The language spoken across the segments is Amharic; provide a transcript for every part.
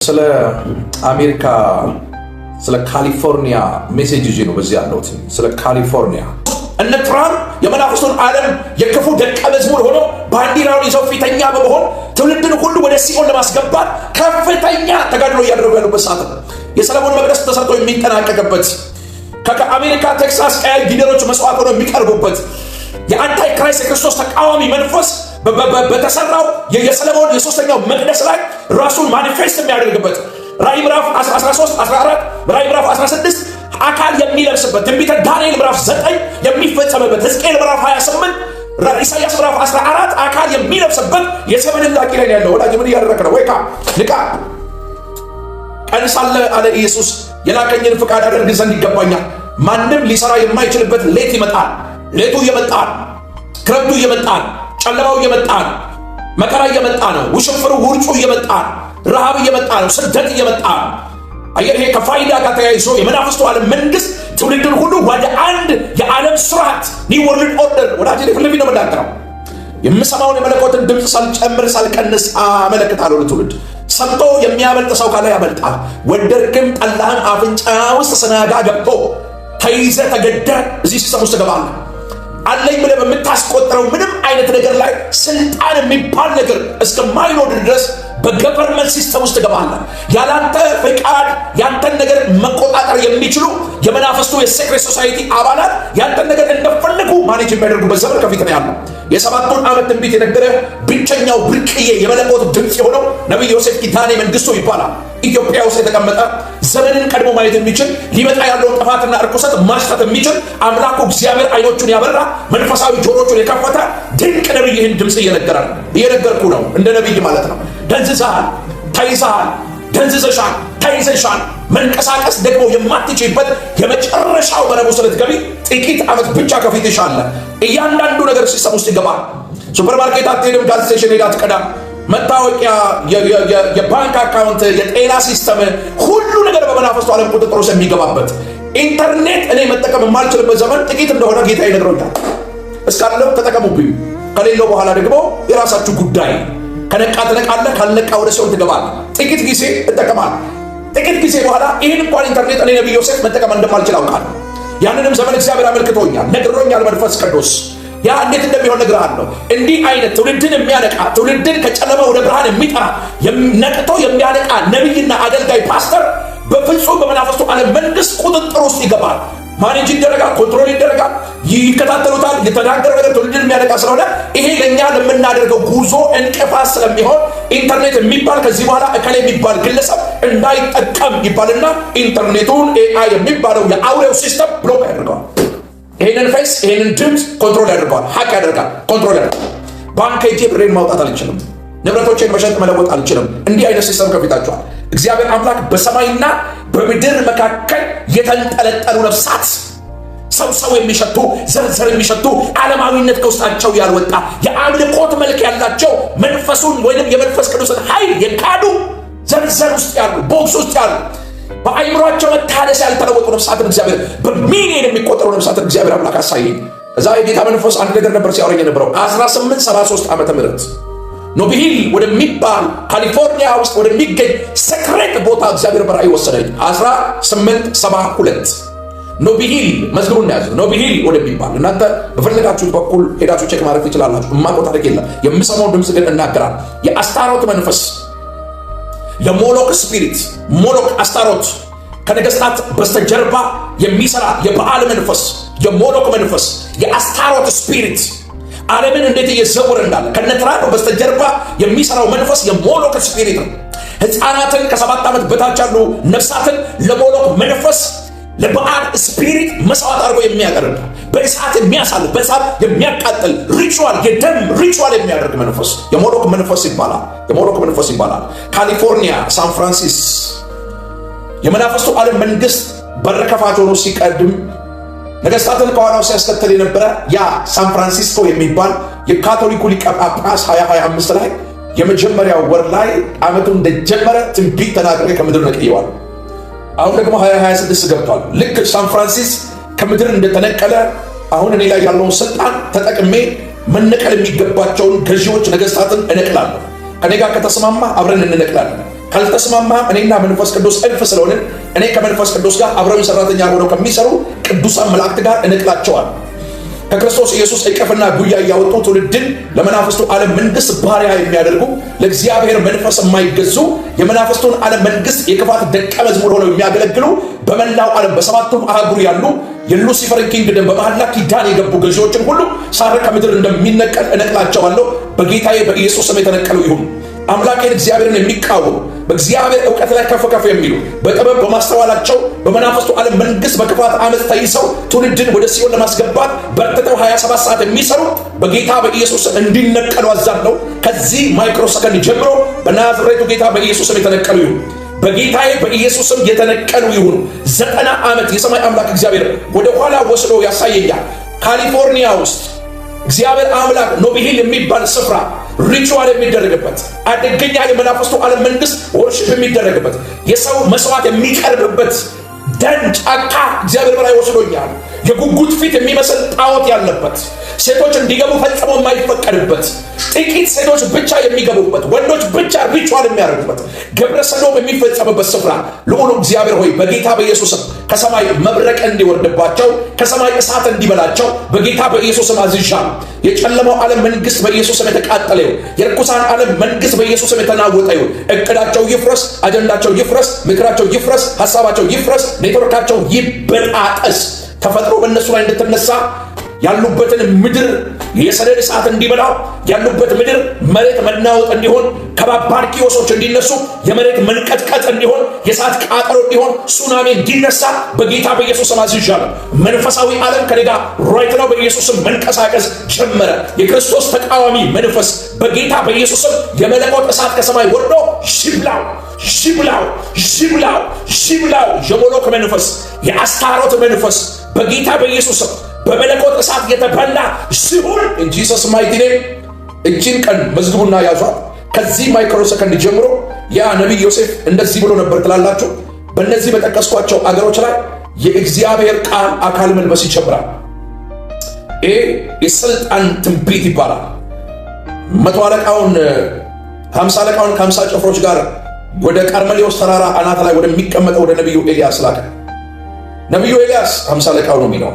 ስለ አሜሪካ ስለ ካሊፎርኒያ ሜሴጅ ይዤ ነው በዚህ ያለሁት። ስለ ካሊፎርኒያ እነ ትራምፕ የመናፍስቱን ዓለም የክፉ ደቀ መዝሙር ሆኖ ባንዲራውን ይዘው ፊተኛ በመሆን ትውልድን ሁሉ ወደ ሲኦል ለማስገባት ከፍተኛ ተጋድሎ እያደረጉ ያሉበት ሰዓት ነው። የሰለሞን መቅደስ ተሰርቶ የሚጠናቀቅበት፣ ከአሜሪካ ቴክሳስ ቀያይ ጊደሮች መስዋዕት ሆነው የሚቀርቡበት፣ የአንታይ ክራይስት የክርስቶስ ተቃዋሚ መንፈስ በተሰራው የሰለሞን የሶስተኛው መቅደስ ላይ ራሱን ማኒፌስት የሚያደርግበት ራእይ ምዕራፍ 13 14 ራእይ ምዕራፍ 16 አካል የሚለብስበት ትንቢተ ዳንኤል ምዕራፍ 9 የሚፈጸምበት ሕዝቅኤል ምዕራፍ 28 ኢሳይያስ ምዕራፍ 14 አካል የሚለብስበት የዘመን ላኪ ላይ ያለው ወዳጅ ምን እያደረክ ነው? ወይካ ንቃ። ቀን ሳለ አለ ኢየሱስ የላከኝን ፍቃድ አደርግ ዘንድ ይገባኛል። ማንም ሊሰራ የማይችልበት ሌት ይመጣል። ሌቱ እየመጣ ነው። ክረምቱ እየመጣ ነው። ጨለማው እየመጣ ነው። መከራ እየመጣ ነው። ውሽንፍሩ ውርጩ እየመጣ ነው። ረሃብ እየመጣ ነው። ስደት እየመጣ ነው። አየህ፣ ይሄ ከፋይዳ ጋር ተያይዞ የመናፍስቱ ዓለም መንግስት ትውልድን ሁሉ ወደ አንድ የዓለም ስርዓት ኒው ወርልድ ኦርደር ወዳጅ ፍልፊ ነው የምናገረው። የምሰማውን የመለኮትን ድምፅ ሳልጨምር ሳልቀንስ አመለክታለሁ ለትውልድ። ሰምቶ የሚያመልጥ ሰው ካለ ያመልጣል። ወደድክም ጠላህም አፍንጫ ውስጥ ስናጋ ገብቶ ተይዘ ተገደ እዚህ ሲስተም ውስጥ ትገባለህ። አለኝ ብለህ በምታስቆጥረው ምንም አይነት ነገር ላይ ስልጣን የሚባል ነገር እስከማይኖር ድረስ በገቨርንመንት ሲስተም ውስጥ ትገባለህ። ያላንተ ፍቃድ ያንተን ነገር መቆጣጠር የሚችሉ የመናፍስቱ የሴክሬት ሶሳይቲ አባላት ያንተን ነገር እንደፈለጉ ማኔጅ የሚያደርጉበት ዘመን ከፊት ነው ያለው። የሰባቱን ዓመት ትንቢት የነገረ ብቸኛው ብርቅዬ የመለኮት ድምፅ የሆነው ነቢይ ዮሴፍ ኪዳኔ መንግስቱ ይባላል። ኢትዮጵያ ውስጥ የተቀመጠ ዘመንን ቀድሞ ማየት የሚችል ሊመጣ ያለውን ጥፋትና እርኩሰት ማሽተት የሚችል አምላኩ እግዚአብሔር አይኖቹን ያበራ መንፈሳዊ ጆሮቹን የከፈተ ድንቅ ነቢይ ይህን ድምፅ እየነገርኩ ነው። እንደ ነቢይ ማለት ነው። ደንዝዘሃል፣ ተይዘሃል፣ ደንዝዘሻል፣ ተይዘሻል። መንቀሳቀስ ደግሞ የማትችይበት የመጨረሻው መረቡ ስለትገቢ ጥቂት ዓመት ብቻ ከፊትሽ አለ። እያንዳንዱ ነገር ሲስተም ውስጥ ይገባል። ሱፐርማርኬት አትሄድም፣ ጋዝ ስቴሽን ሄዳ አትቀዳም። መታወቂያ፣ የባንክ አካውንት፣ የጤና ሲስተም፣ ሁሉ ነገር በመናፍስቱ ዓለም ቁጥጥር ውስጥ የሚገባበት ኢንተርኔት እኔ መጠቀም የማልችልበት ዘመን ጥቂት እንደሆነ ጌታ ይነግሮኛል። እስካለው ተጠቀሙብኝ፣ ከሌለው በኋላ ደግሞ የራሳችሁ ጉዳይ። ከነቃ ትነቃለህ፣ ካልነቃ ወደ ሲኦል ትገባለህ። ጥቂት ጊዜ እጠቀማለሁ። ጥቂት ጊዜ በኋላ ይህን እንኳን ኢንተርኔት እኔ ነቢይ ዮሴፍ መጠቀም እንደማልችል አውቃለሁ። ያንንም ዘመን እግዚአብሔር አመልክቶኛል፣ ነግሮኛል። መንፈስ ቅዱስ ያ እንዴት እንደሚሆን እነግርሃለሁ። እንዲህ አይነት ትውልድን የሚያነቃ ትውልድን ከጨለማ ወደ ብርሃን የሚጠራ ነቅቶ የሚያነቃ ነቢይና አገልጋይ ፓስተር በፍጹም በመናፍስቱ ዓለም መንግስት ቁጥጥር ውስጥ ይገባል። ማኔጅ ይደረጋል፣ ኮንትሮል ይደረጋል፣ ይከታተሉታል። የተናገረው ነገር ትውልድን የሚያነቃ ስለሆነ ይሄ ለእኛ ለምናደርገው ጉዞ እንቅፋት ስለሚሆን ኢንተርኔት የሚባል ከዚህ በኋላ እከሌ የሚባል ግለሰብ እንዳይጠቀም ይባልና ኢንተርኔቱን ኤአይ የሚባለው የአውሬው ሲስተም ብሎክ ያደርገዋል። ይሄንን ፌስ ይሄንን ድምፅ ኮንትሮል ያደርገዋል፣ ሀቅ ያደርጋል፣ ኮንትሮል ያደርጋል። ባንክ ሄጄ ብሬን ማውጣት አልችልም፣ ንብረቶቼን መሸጥ መለወጥ አልችልም። እንዲህ አይነት ሲስተም ከፊታችኋል። እግዚአብሔር አምላክ በሰማይና በምድር መካከል የተንጠለጠሉ ነፍሳት ሰው የሚሸቱ ዘርዘር የሚሸቱ ዓለማዊነት ከውስጣቸው ያልወጣ የአምልኮት መልክ ያላቸው መንፈሱን ወይንም የመንፈስ ቅዱስን ኃይል የካዱ ዘርዘር ውስጥ ያሉ ቦክስ ውስጥ ያሉ በአይምሯቸው መታደስ ያልተለወጡ ነፍሳትን እግዚአብሔር በሚሊዮን የሚቆጠሩ ነፍሳትን እግዚአብሔር አምላክ አሳየኝ። እዛ የጌታ መንፈስ አንድ ነገር ነበር ሲያወራኝ የነበረው 1873 ዓመተ ምህረት ኖቢሂል ወደሚባል ካሊፎርኒያ ውስጥ ወደሚገኝ ሴክሬት ቦታ እግዚአብሔር በራእይ ወሰደኝ። 1872 ኖቢሂል መዝግቡን ያዙ። ኖቢሂል ወደሚባል እናንተ በፈለጋችሁት በኩል ሄዳችሁ ቼክ ማድረግ ትችላላችሁ። የማውቀው ታሪክ የለም። የምሰማው ድምፅ ግን እናገራል። የአስታሮት መንፈስ፣ የሞሎክ ስፒሪት፣ ሞሎክ አስታሮት፣ ከነገስታት በስተጀርባ የሚሰራ የበዓል መንፈስ፣ የሞሎክ መንፈስ፣ የአስታሮት ስፒሪት ዓለምን እንዴት እየዘወረ እንዳለ ከነትራዶ በስተጀርባ የሚሰራው መንፈስ የሞሎክ ስፒሪት ነው። ሕፃናትን ከ7 ዓመት በታች ያሉ ነፍሳትን ለሞሎክ መንፈስ ለበዓል ስፒሪት መስዋዕት አድርጎ የሚያቀርብ በእሳት የሚያሳልፍ በእሳት የሚያቃጥል ሪቹዋል የደም ሪቹዋል የሚያደርግ መንፈስ የሞሎክ መንፈስ ይባላል። የሞሎክ መንፈስ ይባላል። ካሊፎርኒያ ሳን ፍራንሲስ የመናፍስቱ ዓለም መንግስት በረከፋት ሆኖ ሲቀድም ነገስታትን ከኋላው ሲያስከተል የነበረ ያ ሳን ፍራንሲስኮ የሚባል የካቶሊኩ ሊቀ ጳጳስ 2025 ላይ የመጀመሪያው ወር ላይ ዓመቱ እንደጀመረ ትንቢት ተናግሬ ከምድር ነቅየዋል። አሁን ደግሞ 2026 ገብቷል። ልክ ሳን ፍራንሲስ ከምድር እንደተነቀለ አሁን እኔ ላይ ያለውን ስልጣን ተጠቅሜ መነቀል የሚገባቸውን ገዢዎች ነገስታትን እነቅላለሁ። ከኔ ጋር ከተስማማ አብረን እንነቅላለን። ካልተስማማ እኔና መንፈስ ቅዱስ እልፍ ስለሆነ እኔ ከመንፈስ ቅዱስ ጋር አብረው ሰራተኛ ሆነው ከሚሰሩ ቅዱሳን መላእክት ጋር እነቅላቸዋለሁ። ከክርስቶስ ኢየሱስ እቅፍና ጉያ እያወጡ ትውልድን ለመናፍስቱ ዓለም መንግስት ባሪያ የሚያደርጉ ለእግዚአብሔር መንፈስ የማይገዙ የመናፍስቱን ዓለም መንግስት የክፋት ደቀ መዝሙር ሆነው የሚያገለግሉ በመላው ዓለም በሰባቱም አህጉር ያሉ የሉሲፈር ኪንግደም በመሐላ ኪዳን የገቡ ገዢዎችን ሁሉ ሳር ከምድር እንደሚነቀል እነቅላቸዋለሁ። በጌታዬ በኢየሱስ ስም የተነቀሉ ይሁን። አምላኬን እግዚአብሔርን የሚቃወሙ በእግዚአብሔር ዕውቀት ላይ ከፍ ከፍ የሚሉ በጥበብ በማስተዋላቸው በመናፍስቱ ዓለም መንግስት በክፋት ዓመፅ ተይዘው ትውልድን ወደ ሲኦል ለማስገባት በርትተው 27 ሰዓት የሚሰሩ በጌታ በኢየሱስ እንዲነቀሉ አዛለሁ። ከዚህ ማይክሮ ሰከንድ ጀምሮ በናዝሬቱ ጌታ በኢየሱስም የተነቀሉ ይሁን። በጌታዬ በኢየሱስም የተነቀሉ ይሁን። 90 ዓመት የሰማይ አምላክ እግዚአብሔር ወደ ኋላ ወስዶ ያሳየኛል። ካሊፎርኒያ ውስጥ እግዚአብሔር አምላክ ኖቢሂል የሚባል ስፍራ ሪቹዋል የሚደረግበት አደገኛ የመናፍስቱ ዓለም መንግስት ወርሺፕ የሚደረግበት የሰው መስዋዕት የሚቀርብበት ደን ጫካ እግዚአብሔር በላይ ወስዶኛል። የጉጉት ፊት የሚመስል ጣዖት ያለበት ሴቶች እንዲገቡ ፈጽሞ የማይፈቀድበት ጥቂት ሴቶች ብቻ የሚገቡበት ወንዶች ብቻ ሪቹዋል የሚያደርጉበት ግብረ ሰዶም የሚፈጸምበት ስፍራ ልዑሉ እግዚአብሔር ሆይ በጌታ በኢየሱስም ከሰማይ መብረቅ እንዲወርድባቸው ከሰማይ እሳት እንዲበላቸው በጌታ በኢየሱስም አዝዣለሁ። የጨለማው ዓለም መንግስት በኢየሱስም የተቃጠለ ይሁን። የርኩሳን ዓለም መንግስት በኢየሱስም የተናወጠ ይሁን። እቅዳቸው ይፍረስ፣ አጀንዳቸው ይፍረስ፣ ምክራቸው ይፍረስ፣ ሐሳባቸው ይፍረስ፣ ኔትወርካቸው ይበጣጠስ። ተፈጥሮ በእነሱ ላይ እንድትነሳ ያሉበትን ምድር የሰደድ እሳት እንዲበላው ያሉበት ምድር መሬት መናወጥ እንዲሆን ከባባድ ኪዮሶች እንዲነሱ የመሬት መንቀጥቀጥ እንዲሆን የእሳት ቃጠሎ እንዲሆን ሱናሚ እንዲነሳ በጌታ በኢየሱስም አዝዣለሁ። መንፈሳዊ ዓለም ከኔ ጋር ራይት ነው በኢየሱስም መንቀሳቀስ ጀመረ። የክርስቶስ ተቃዋሚ መንፈስ በጌታ በኢየሱስም የመለኮት እሳት ከሰማይ ወርዶ ሽብላው ሽብላው ሽብላው ሽብላው። የሞሎክ መንፈስ የአስታሮት መንፈስ በጌታ በኢየሱስም በመለኮት እሳት የተበላ ሲሆን ኢንጂሰስ ማይቲ ኔም። እጅን ቀን መዝግቡና ያዟት። ከዚህ ማይክሮ ሰከንድ ጀምሮ ያ ነቢይ ዮሴፍ እንደዚህ ብሎ ነበር ትላላችሁ። በእነዚህ በጠቀስኳቸው አገሮች ላይ የእግዚአብሔር ቃል አካል መልበስ ይጀምራል። ይሄ የስልጣን ትንቢት ይባላል። 100 አለቃውን 50 አለቃውን ከ50 ጭፍሮች ጋር ወደ ቀርሜሎስ ተራራ አናት ላይ ወደሚቀመጠው ወደ ነቢዩ ኤልያስ ላከ። ነቢዩ ኤልያስ 50 አለቃው ነው የሚለው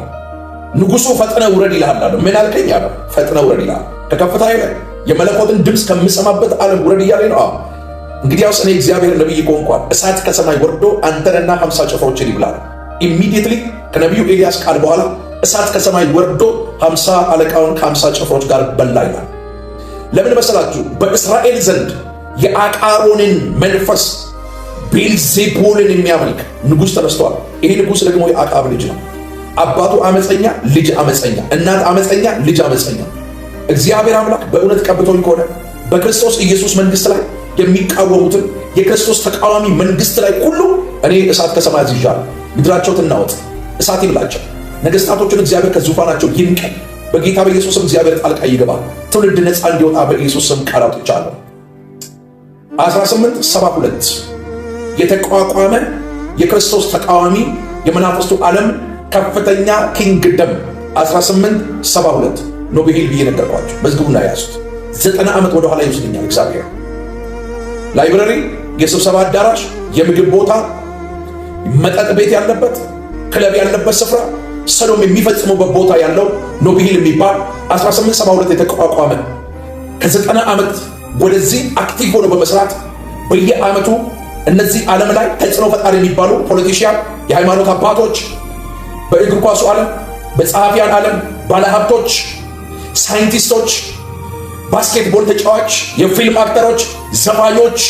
ንጉሱ ፈጥነ ውረድ ይልሃል አለ። ምን አልከኝ አለ። ፈጥነ ውረድ ይልሃል። ከከፍታዬ ላይ የመለኮትን ድምፅ ከምሰማበት ዓለም ውረድ እያለኝ ነው። እንግዲያውስ እኔ እግዚአብሔር ነቢይ ከሆንኳል እሳት ከሰማይ ወርዶ አንተንና 50 ጭፍሮችን ይብላል። ኢሚዲየትሊ ከነቢዩ ኤልያስ ቃል በኋላ እሳት ከሰማይ ወርዶ 50 አለቃውን ከ50 ጭፍሮች ጋር በላ ይላል። ለምን መሰላችሁ? በእስራኤል ዘንድ የአቃሮንን መንፈስ ቤልዜቡልን የሚያመልክ ንጉሥ ተነስቷል። ይሄ ንጉሥ ደግሞ የአቃብ ልጅ ነው። አባቱ አመፀኛ፣ ልጅ አመፀኛ፣ እናት አመፀኛ፣ ልጅ አመፀኛ። እግዚአብሔር አምላክ በእውነት ቀብቶኝ ከሆነ በክርስቶስ ኢየሱስ መንግስት ላይ የሚቃወሙትን የክርስቶስ ተቃዋሚ መንግስት ላይ ሁሉ እኔ እሳት ከሰማይ አዝዣለሁ። ምድራቸው ትናወጥ፣ እሳት ይብላቸው። ነገስታቶችን እግዚአብሔር ከዙፋናቸው ይንቀል። በጌታ በኢየሱስም እግዚአብሔር ጣልቃ ይገባል። ትውልድ ነፃ እንዲወጣ በኢየሱስ ስም ቃል አውጥቻለሁ። 1872 የተቋቋመ የክርስቶስ ተቃዋሚ የመናፍስቱ ዓለም ከፍተኛ ኪንግደም 1872 ኖቢሂል ብዬ ነገርኳቸው። መዝግቡና ያዙት። 90 ዓመት ወደ ኋላ ይወስደኛል እግዚአብሔር። ላይብረሪ፣ የስብሰባ አዳራሽ፣ የምግብ ቦታ፣ መጠጥ ቤት ያለበት፣ ክለብ ያለበት ስፍራ፣ ሰዶም የሚፈጽሙበት ቦታ ያለው ኖቢሂል የሚባል 1872 የተቋቋመ ከ90 ዓመት ወደዚህ አክቲቭ ሆኖ በመስራት በየዓመቱ እነዚህ ዓለም ላይ ተጽዕኖ ፈጣሪ የሚባሉ ፖለቲሽያን፣ የሃይማኖት አባቶች፣ በእግር ኳሱ ዓለም፣ በጸሐፊያን ዓለም፣ ባለሀብቶች፣ ሳይንቲስቶች፣ ባስኬትቦል ተጫዋች፣ የፊልም አክተሮች፣ ዘፋኞች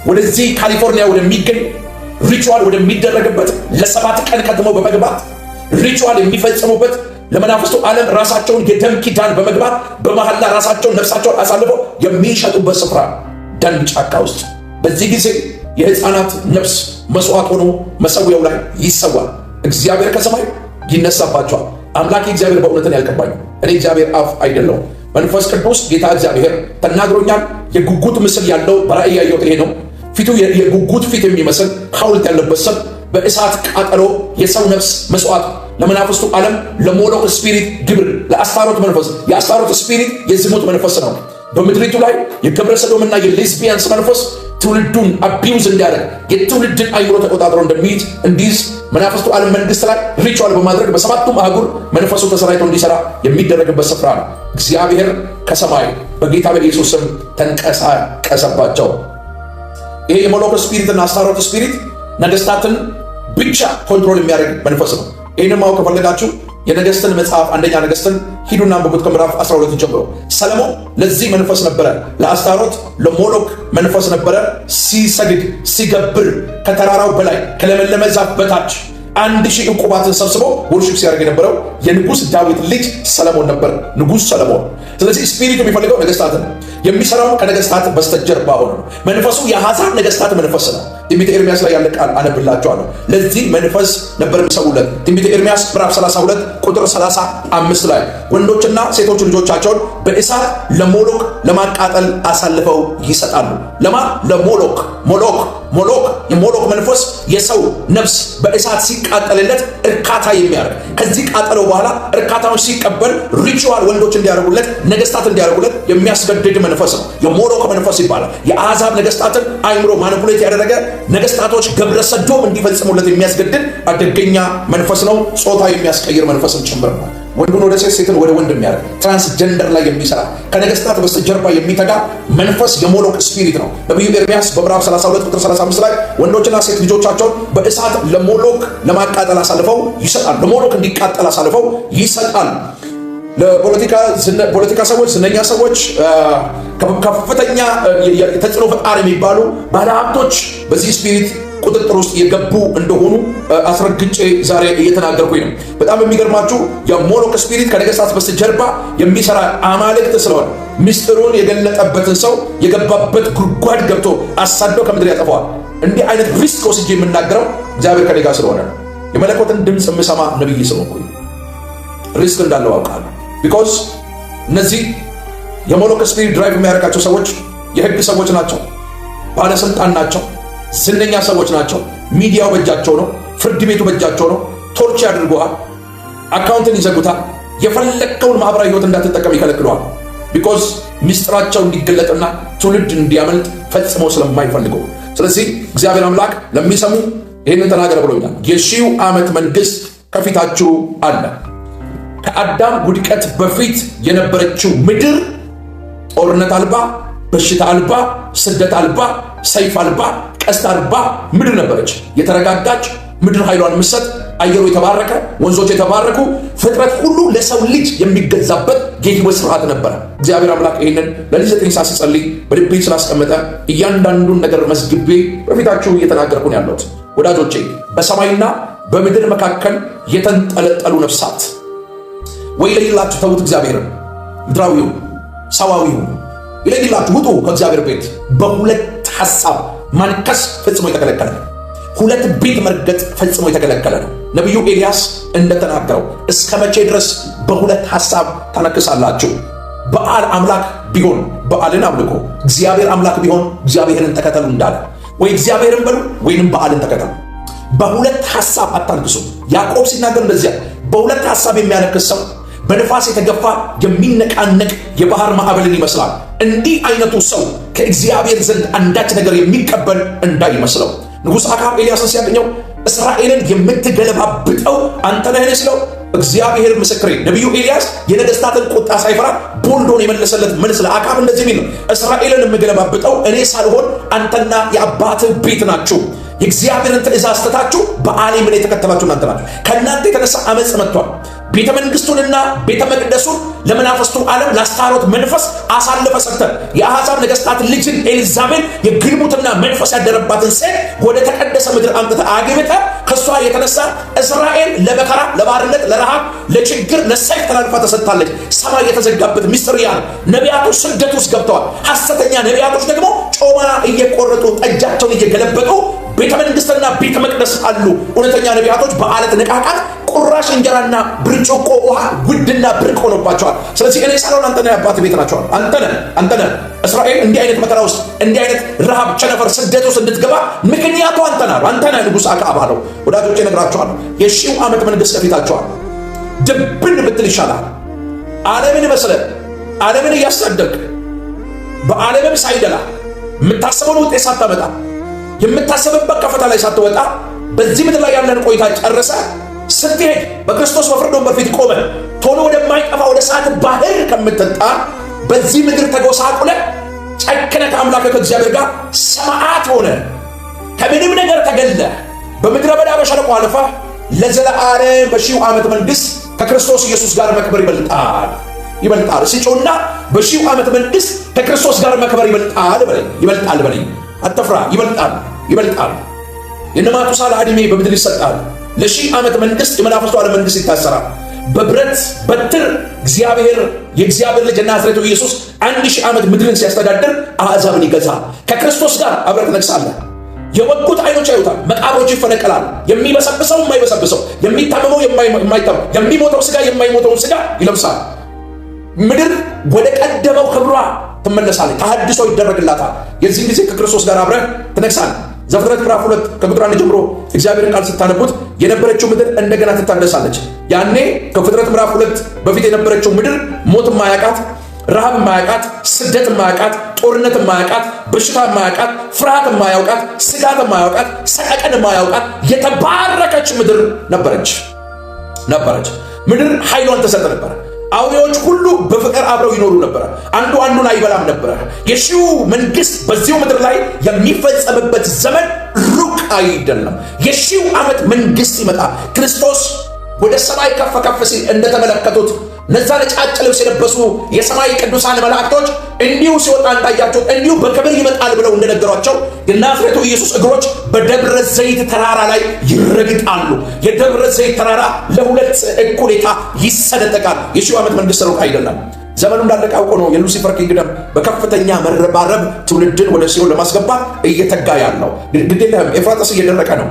ወደዚህ ካሊፎርኒያ ወደሚገኝ ሪቹዋል ወደሚደረግበት ለ7 ቀን ከትመው በመግባት ሪቹዋል የሚፈጽሙበት ለመናፍስቱ ዓለም ራሳቸውን የደም ኪዳን በመግባት በመሐላ ራሳቸውን ነፍሳቸውን አሳልፈው የሚሸጡበት ስፍራ ደን ጫካ ውስጥ በዚህ ጊዜ የሕፃናት ነፍስ መስዋዕት ሆኖ መሰዊያው ላይ ይሰዋል። እግዚአብሔር ከሰማይ ይነሳባቸዋል። አምላኬ እግዚአብሔር በእውነትን ያልቀባኝ እኔ እግዚአብሔር አፍ አይደለሁም። መንፈስ ቅዱስ ጌታ እግዚአብሔር ተናግሮኛል። የጉጉት ምስል ያለው በራእይ ያየሁት ይሄ ነው። ፊቱ የጉጉት ፊት የሚመስል ሐውልት ያለበት ሰው በእሳት ቃጠሎ የሰው ነፍስ መስዋዕት ለመናፍስቱ ዓለም ለሞሎክ ስፒሪት ግብር፣ ለአስታሮት መንፈስ፣ የአስታሮት ስፒሪት የዝሙት መንፈስ ነው። በምድሪቱ ላይ የግብረ ሰዶምና የሌዝቢያንስ መንፈስ ትውልዱን አቢውዝ እንዲያደርግ የትውልድን አይምሮ ተቆጣጥሮ እንዲይዝ መናፍስቱ ዓለም መንግስት ላይ ሪቹዋል በማድረግ በሰባቱም አህጉር መንፈሱ ተሰራይቶ እንዲሰራ የሚደረግበት ስፍራ ነው። እግዚአብሔር ከሰማይ በጌታ በኢየሱስ ስም ተንቀሳቀሰባቸው። ይሄ የሞሎክ ስፒሪትና አስታሮት ስፒሪት ነገስታትን ብቻ ኮንትሮል የሚያደርግ መንፈስ ነው። ይህንን ማወቅ ከፈለጋችሁ የነገስትን መጽሐፍ አንደኛ ነገስትን ሂዱና አንብቡት ከምዕራፍ 12 ጀምሮ። ሰለሞን ለዚህ መንፈስ ነበረ፣ ለአስታሮት ለሞሎክ መንፈስ ነበረ ሲሰግድ ሲገብር ከተራራው በላይ ከለመለመ ዛፍ በታች 1000 ዕቁባትን ሰብስቦ ወርሺፕ ሲያደርግ የነበረው የንጉስ ዳዊት ልጅ ሰለሞን ነበር፣ ንጉስ ሰለሞን። ስለዚህ ስፒሪቱ የሚፈልገው ነገስታትን የሚሰራው ከነገስታት በስተጀርባ ሆኖ ነው። መንፈሱ የአሕዛብ ነገስታት መንፈስ ነው። ትንቢተ ኤርምያስ ላይ ያለ ቃል አነብላችኋለሁ። ለዚህ መንፈስ ነበር የሚሰውለት። ትንቢተ ኤርምያስ ምዕራፍ 32 ቁጥር 35 ላይ ወንዶችና ሴቶች ልጆቻቸውን በእሳት ለሞሎክ ለማቃጠል አሳልፈው ይሰጣሉ። ለማ ለሞሎክ ሞሎክ የሞሎክ መንፈስ የሰው ነፍስ በእሳት ሲቃጠልለት እርካታ የሚያደርግ ከዚህ ቃጠሎ በኋላ እርካታውን ሲቀበል ሪቹዋል ወንዶች እንዲያደርጉለት ነገስታት እንዲያደርጉለት የሚያስገድድ መንፈስ ነው። የሞሎክ መንፈስ ይባላል። የአሕዛብ ነገስታትን አይምሮ ማኒፑሌት ያደረገ ነገስታቶች ገብረ ሰዶም እንዲፈጽሙለት የሚያስገድድ አደገኛ መንፈስ ነው። ጾታ የሚያስቀይር መንፈስም ጭምር ነው። ወንዱን ወደ ሴት፣ ሴትን ወደ ወንድ የሚያደርግ ትራንስጀንደር ላይ የሚሰራ ከነገስታት በስተጀርባ የሚተጋ መንፈስ የሞሎክ ስፒሪት ነው። ነቢዩ ኤርምያስ በምዕራፍ 32 ቁጥር 35 ላይ ወንዶችና ሴት ልጆቻቸውን በእሳት ለሞሎክ ለማቃጠል አሳልፈው ይሰጣል። ለሞሎክ እንዲቃጠል አሳልፈው ይሰጣል። ለፖለቲካ ሰዎች፣ ዝነኛ ሰዎች፣ ከፍተኛ ተጽዕኖ ፈጣሪ የሚባሉ ባለሀብቶች በዚህ ስፒሪት ቁጥጥር ውስጥ የገቡ እንደሆኑ አስረግጬ ዛሬ እየተናገርኩኝ ነው። በጣም የሚገርማችሁ የሞሎክ ስፒሪት ከነገስታት በስተጀርባ የሚሰራ አማልክት ስለሆነ ምስጢሩን የገለጠበትን ሰው የገባበት ጉድጓድ ገብቶ አሳዶ ከምድር ያጠፋዋል። እንዲህ አይነት ሪስክ ወስጄ የምናገረው እግዚአብሔር ከኔ ጋር ስለሆነ ነው። የመለኮትን ድምፅ የምሰማ ነብይ ስለሆንኩኝ ሪስክ እንዳለው አውቃለሁ። ቢኮዝ እነዚህ የሞሎክ ስፒሪት ድራይቭ የሚያደርጋቸው ሰዎች የህግ ሰዎች ናቸው፣ ባለስልጣን ናቸው፣ ዝነኛ ሰዎች ናቸው። ሚዲያው በእጃቸው ነው፣ ፍርድ ቤቱ በእጃቸው ነው። ቶርች ያድርጉሃል፣ አካውንትን ይዘጉታል፣ የፈለግከውን ማህበራዊ ህይወት እንዳትጠቀም ይከለክለዋል። ቢኮዝ ምስጢራቸው እንዲገለጥና ትውልድ እንዲያመልጥ ፈጽሞ ስለማይፈልጉ። ስለዚህ እግዚአብሔር አምላክ ለሚሰሙ ይህንን ተናገረ ብሎኛል። የሺው ዓመት መንግስት ከፊታችሁ አለ። ከአዳም ውድቀት በፊት የነበረችው ምድር ጦርነት አልባ፣ በሽታ አልባ፣ ስደት አልባ፣ ሰይፍ አልባ፣ ቀስት አልባ ምድር ነበረች። የተረጋጋች ምድር ኃይሏን ምሰጥ፣ አየሩ የተባረከ፣ ወንዞች የተባረኩ፣ ፍጥረት ሁሉ ለሰው ልጅ የሚገዛበት የህይወት ስርዓት ነበረ። እግዚአብሔር አምላክ ይህንን ለሊት 9 ሰዓት ሲጸልይ በልቤ ስላስቀመጠ እያንዳንዱን ነገር መዝግቤ በፊታችሁ እየተናገርኩ ነው ያለሁት። ወዳጆቼ በሰማይና በምድር መካከል የተንጠለጠሉ ነፍሳት ወይ ለይላችሁ ተዉት። እግዚአብሔርን ምድራዊው ሰዋዊው ይለይላችሁ፣ ውጡ ከእግዚአብሔር ቤት። በሁለት ሐሳብ ማንከስ ፈጽሞ የተከለከለ ነው። ሁለት ቤት መርገጥ ፈጽሞ የተከለከለ ነው። ነቢዩ ኤልያስ እንደተናገረው እስከ መቼ ድረስ በሁለት ሐሳብ ታነክሳላችሁ? በዓል አምላክ ቢሆን በዓልን አምልኮ፣ እግዚአብሔር አምላክ ቢሆን እግዚአብሔርን ተከተሉ እንዳለ፣ ወይ እግዚአብሔርን በሉ ወይንም በዓልን ተከተሉ። በሁለት ሐሳብ አታንክሱ። ያዕቆብ ሲናገር እንደዚያ በሁለት ሐሳብ የሚያነክስ ሰው በንፋስ የተገፋ የሚነቃነቅ የባህር ማዕበልን ይመስላል። እንዲህ አይነቱ ሰው ከእግዚአብሔር ዘንድ አንዳች ነገር የሚቀበል እንዳይመስለው። ንጉሥ አክዓብ ኤልያስን ሲያገኘው እስራኤልን የምትገለባብጠው አንተ ነህን ሲለው እግዚአብሔር ምስክሬ። ነቢዩ ኤልያስ የነገስታትን ቁጣ ሳይፈራ ቦልዶን የመለሰለት መልስ ለአክዓብ እንደዚህ የሚል ነው፣ እስራኤልን የምገለባብጠው እኔ ሳልሆን አንተና የአባትህ ቤት ናችሁ። የእግዚአብሔርን ትእዛዝ ትታችሁ በአሌምን የተከተላችሁ እናንተ ናችሁ። ከእናንተ የተነሳ አመፅ መጥቷል። ቤተ መንግስቱንና ቤተ መቅደሱን ለመናፍስቱ ዓለም ለአስታሮት መንፈስ አሳልፈ ሰጥተን የአሕዛብ ነገስታት ልጅን ኤልዛቤል የግልሙትና መንፈስ ያደረባትን ሴት ወደ ተቀደሰ ምድር አምጥተህ አግብተህ ከእሷ የተነሳ እስራኤል ለመከራ፣ ለባርነት፣ ለረሃብ፣ ለችግር፣ ለሰይፍ ተላልፋ ተሰጥታለች። ሰማይ የተዘጋበት ሚስጥር ያ ነው። ነቢያቶች ስደት ውስጥ ገብተዋል። ሐሰተኛ ነቢያቶች ደግሞ ጮማ እየቆረጡ ጠጃቸውን እየገለበጡ ቤተ መንግስትና ቤተ መቅደስ አሉ። እውነተኛ ነቢያቶች በዓለት ንቃቃት ቁራሽ እንጀራና ብርጭቆ ውሃ ውድና ብርቅ ሆኖባቸዋል። ስለዚህ እኔ ሳልሆን አንተ ነህ፣ የአባት ቤት ናቸዋል። አንተ ነህ። እስራኤል እንዲህ አይነት መከራ ውስጥ፣ እንዲህ አይነት ረሃብ፣ ቸነፈር፣ ስደት ውስጥ እንድትገባ ምክንያቱ አንተ ነህ። ንጉሥ አክዓብ አለው። ወዳጆቼ እነግራችኋለሁ፣ የሺው ዓመት መንግስት ከፊታችኋል። ድብን ብትል ይሻላል። ዓለምን መስለህ ዓለምን እያሳደግ በዓለምም ሳይደላ የምታስበውን ውጤት ሳታመጣ የምታስብበት ከፍታ ላይ ሳትወጣ በዚህ ምድር ላይ ያለን ቆይታ ጨርሰ ስትሄድ በክርስቶስ በፍርድ ወንበር ፊት ቆመ ቶሎ ወደማይጠፋ ወደ እሳት ባህር ከምትጣል በዚህ ምድር ተጎሳቁለ ጨክነ ከአምላክ ከእግዚአብሔር ጋር ሰማዕት ሆነ ከምንም ነገር ተገለ በምድረ በዳ በሸለቆ አልፋ ለዘለዓለም በሺው ዓመት መንግስት ከክርስቶስ ኢየሱስ ጋር መክበር ይበልጣል ሲጮና በሺው ዓመት መንግስት ከክርስቶስ ጋር መክበር ይበልጣል በለኝ አትፍራ ይበልጣል የነማቱሳላ ዕድሜ በምድር ይሰጣል ለሺህ ዓመት መንግስት የመናፍስቱ ዓለም መንግስት ይታሰራል በብረት በትር የእግዚአብሔር ልጅ ናዝሬቱ ኢየሱስ 1000 ዓመት ምድርን ሲያስተዳድር አሕዛብን ይገዛል ከክርስቶስ ጋር አብረህ ትነግሳለህ የወጉት አይኖች ያዩታል መቃብሮች ይፈነቀላል የሚበሰብሰው የማይበሰብሰው የሚታመመው የማይታመመው የሚሞተው ስጋ የማይሞተውን ስጋ ይለብሳል ምድር ወደ ቀደመው ክብሯ ትመለሳለች ተሐድሶ ይደረግላታል የዚህ ጊዜ ከክርስቶስ ጋር አብረህ ትነግሳለህ ዘፍጥረት ምዕራፍ 2 ከቁጥር 1 ጀምሮ እግዚአብሔር ቃል ስታነቡት የነበረችው ምድር እንደገና ትታደሳለች ያኔ ከፍጥረት ምዕራፍ 2 በፊት የነበረችው ምድር ሞት ማያቃት ረሃብ ማያቃት ስደት ማያቃት ጦርነት ማያቃት በሽታ ማያቃት ፍርሃት ማያውቃት ስጋት ማያውቃት ሰቀቀን ማያውቃት የተባረከች ምድር ነበረች ምድር ኃይሏን ተሰጠ ነበር አውሬዎች ሁሉ በፍቅር አብረው ይኖሩ ነበር አንዱ አንዱን አይበላም ነበር የሺው መንግስት በዚሁ ምድር ላይ የሚፈጸምበት ዘመን ሩቅ አይደለም የሺው ዓመት መንግስት ይመጣል ክርስቶስ ወደ ሰማይ ከፍ ሲል እንደተመለከቱት ነዛ ነጫጭ ልብስ የለበሱ የሰማይ ቅዱሳን መላእክቶች እንዲሁ ሲወጣ እንዳያቸው እንዲሁ በክብር ይመጣል ብለው እንደነገሯቸው የናዝሬቱ ኢየሱስ እግሮች በደብረ ዘይት ተራራ ላይ ይረግጣሉ የደብረ ዘይት ተራራ ለሁለት እኩሌታ ይሰነጠቃል የሺው ዓመት መንግስት ሩቅ አይደለም ዘመኑ እንዳለቀ አውቆ ነው የሉሲፈር ኪንግደም በከፍተኛ መረባረብ ትውልድን ወደ ሲኦል ለማስገባት እየተጋ ያለው ግዴለም ኤፍራጥስ እየደረቀ ነው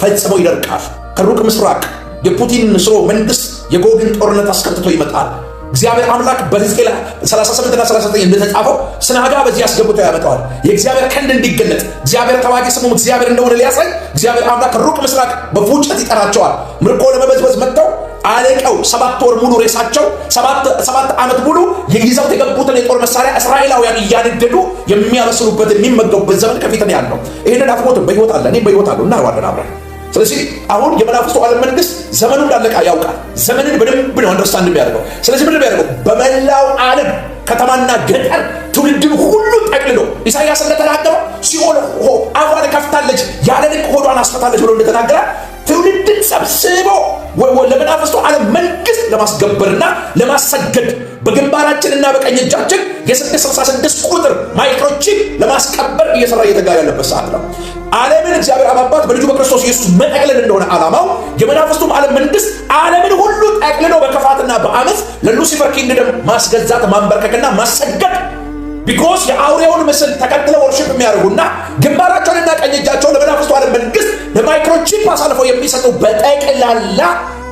ፈጽሞ ይደርቃል ከሩቅ ምስራቅ የፑቲን ስሮ መንግስት የጎግን ጦርነት አስከትቶ ይመጣል እግዚአብሔር አምላክ በሕዝቅኤል 38 እና 39 እንደተጻፈው ስናጋ በዚህ አስገብቶ ያመጣዋል የእግዚአብሔር ክንድ እንዲገለጥ እግዚአብሔር ተዋጊ ስሙም እግዚአብሔር እንደሆነ ሊያሳይ እግዚአብሔር አምላክ ሩቅ ምስራቅ በፉጨት ይጠራቸዋል ምርኮ ለመበዝበዝ መጥተው አለቀው 7 ወር ሙሉ ሬሳቸው 7 ዓመት ሙሉ ይዘው የገቡትን የጦር መሳሪያ እስራኤላውያን እያነደዱ የሚያበስሉበት የሚመገቡበት ዘመን ከፊት ነው ያለው ይሄንን አትሞትም በሕይወት አለ እኔም በሕይወት አለሁ እናየዋለን አብረን ስለዚህ አሁን የመናፍስቱ ዓለም መንግስት ዘመኑ እንዳለቀ ያውቃል ዘመንን በደንብ ነው አንደርስታንድ የሚያደርገው ስለዚህ ምን ያደርገው በመላው ዓለም ከተማና ገጠር ትውልድን ሁሉ ጠቅልሎ ኢሳይያስ እንደተናገረው ሲኦል አፏን ከፍታለች ያለ ልክ ሆዷን አስፈታለች ብሎ እንደተናገረ ትውልድን ሰብስቦ ለመናፍስቱ ዓለም መንግስት ለማስገበርና ለማሰገድ በግንባራችንና በቀኝ እጃችን የ666 ቁጥር ማይክሮቺፕ ለማስቀበር እየሰራ እየተጋ ያለበት ሰዓት ነው ዓለምን እግዚአብሔር አባባት በልጁ በክርስቶስ ኢየሱስ መጠቅለል እንደሆነ ዓላማው የመናፍስቱም ዓለም መንግስት ዓለምን ሁሉ ጠቅልሎ በክፋትና በአመፅ ለሉሲፈር ኪንግደም ማስገዛት ማንበርከክና ማሰገድ ቢኮዝ የአውሬውን ምስል ተከትለው ወርሺፕ የሚያደርጉና ግንባራቸውንና ቀኝ እጃቸውን ለመናፍስቱ ዓለም መንግስት ለማይክሮቺፕ አሳልፈው የሚሰጡ በጠቅላላ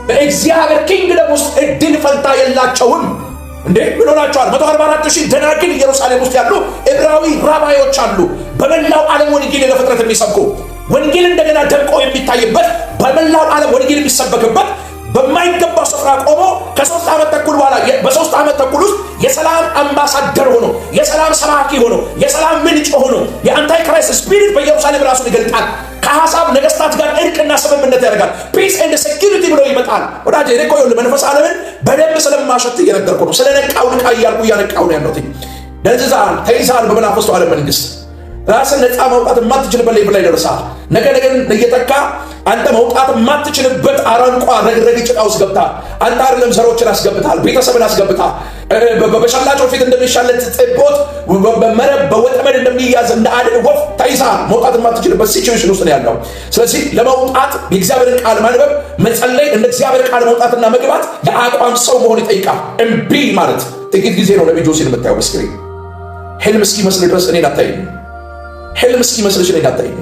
በእግዚአብሔር ኪንግደም ውስጥ እድል ፈንታ የላቸውም እንዴ ምን ሆናቸዋል 144,000 ደናግል ኢየሩሳሌም ውስጥ ያሉ ዕብራዊ ራባዮች አሉ በመላው ዓለም ወንጌል ለፍጥረት የሚሰብኩ ወንጌል እንደገና ደምቆ የሚታይበት በመላው ዓለም ወንጌል የሚሰበክበት በማይገባ ስፍራ ቆሞ ከ3 ዓመት ተኩል በኋላ በ3 ዓመት ተኩል ውስጥ የሰላም አምባሳደር ሆኖ የሰላም ሰባኪ ሆኖ የሰላም ምንጭ ሆኖ የአንታይ ክራይስት ስፒሪት በኢየሩሳሌም ራሱን ይገልጣል ከሐሳብ ነገስታት ጋር እርቅና ስምምነት ያደርጋል ፒስ ኤንድ ሴኩሪቲ ብሎ ይመጣል ወዳጄ እኮ ይኸውልህ መንፈስ ዓለምን በደንብ ስለማሸት እየነገርኩ ነው ስለነቃው ንቃ እያልኩ እያነቃው ነው ያለሁት ደንዝዛል ተይዛል በመናፍስቱ ዓለም መንግስት ራስን ነፃ ማውጣት የማትችልበት ሌቭል ላይ ደርሰሃል ነገ እየተካ አንተ መውጣት የማትችልበት አረንቋ ረግረግ ጭቃ ውስጥ ገብተሃል አንተ አይደለም ዘሮችን አስገብተሃል ቤተሰብን አስገብተሃል በሸላጮች ፊት እንደሚሻለት ጽቦት በመረብ በወጥመድ እንደሚያዝ እንደ አደን ወፍ ተይዘሃል መውጣት የማትችልበት ሲቹዌሽን ውስጥ ነው ያለው ስለዚህ ለመውጣት የእግዚአብሔርን ቃል ማንበብ መጸለይ እንደ እግዚአብሔር ቃል መውጣትና መግባት የአቋም ሰው መሆን ይጠይቃል እምቢ ማለት ጥቂት ጊዜ ነው ነብዩ ጆሲን የምታየው በስክሪን ህልም እስኪመስል ድረስ እኔን አታይም ህልም እስኪመስልሽ እኔን አታይም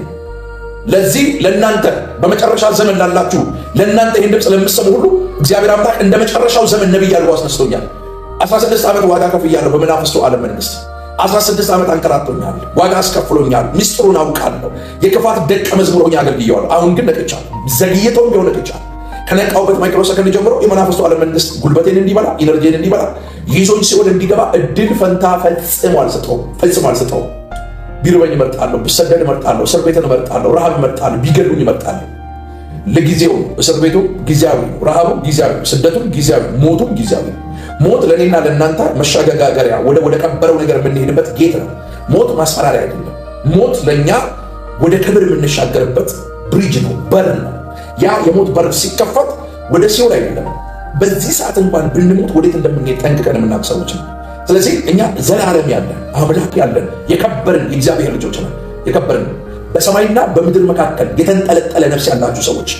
ለዚህ ለእናንተ በመጨረሻ ዘመን ላላችሁ ለእናንተ ይህን ድምፅ ለምትሰሙ ሁሉ እግዚአብሔር አምላክ እንደ መጨረሻው ዘመን ነብይ አድርጎ አስነስቶኛል 16 ዓመት ዋጋ ከፍያለሁ በመናፍስቱ ዓለም መንግስት 16 ዓመት አንከራቶኛል ዋጋ አስከፍሎኛል ሚስጥሩን አውቃለሁ የክፋት ደቀ መዝሙር ሆኜ አገልግያለሁ አሁን ግን ነቅቻለሁ ዘግይቶም ቢሆን ነቅቻለሁ ከነቃውበት ማይክሮ ሰከንድ ጀምሮ የመናፍስቱ ዓለም መንግስት ጉልበቴን እንዲበላ ኢነርጂን እንዲበላ ይዞኝ ሲኦል እንዲገባ እድል ፈንታ ፈጽሞ አልሰጠውም ቢርበኝ እመርጣለሁ፣ ብሰደድ እመርጣለሁ፣ እስር ቤትን እመርጣለሁ፣ ረሃብ እመርጣለሁ፣ ቢገሉኝ እመርጣለሁ። ለጊዜው እስር ቤቱ ጊዜያዊ፣ ረሃቡ ጊዜያዊ፣ ስደቱም ጊዜያዊ፣ ሞቱም ጊዜያዊ። ሞት ለእኔና ለእናንተ መሸጋገሪያ ወደ ከበረው ነገር የምንሄድበት ጌት ነው። ሞት ማስፈራሪያ አይደለም። ሞት ለእኛ ወደ ክብር የምንሻገርበት ብሪጅ ነው፣ በር ነው። ያ የሞት በር ሲከፈት ወደ ሲኦል አይደለም። በዚህ ሰዓት እንኳን ብንሞት ወዴት እንደምንሄድ ጠንቅቀን የምናውቅ ሰዎች ነው። ስለዚህ እኛ ዘላለም ያለን አምላክ ያለን የከበርን የእግዚአብሔር ልጆች ነን። የከበርን በሰማይና በምድር መካከል የተንጠለጠለ ነፍስ ያላችሁ ሰዎች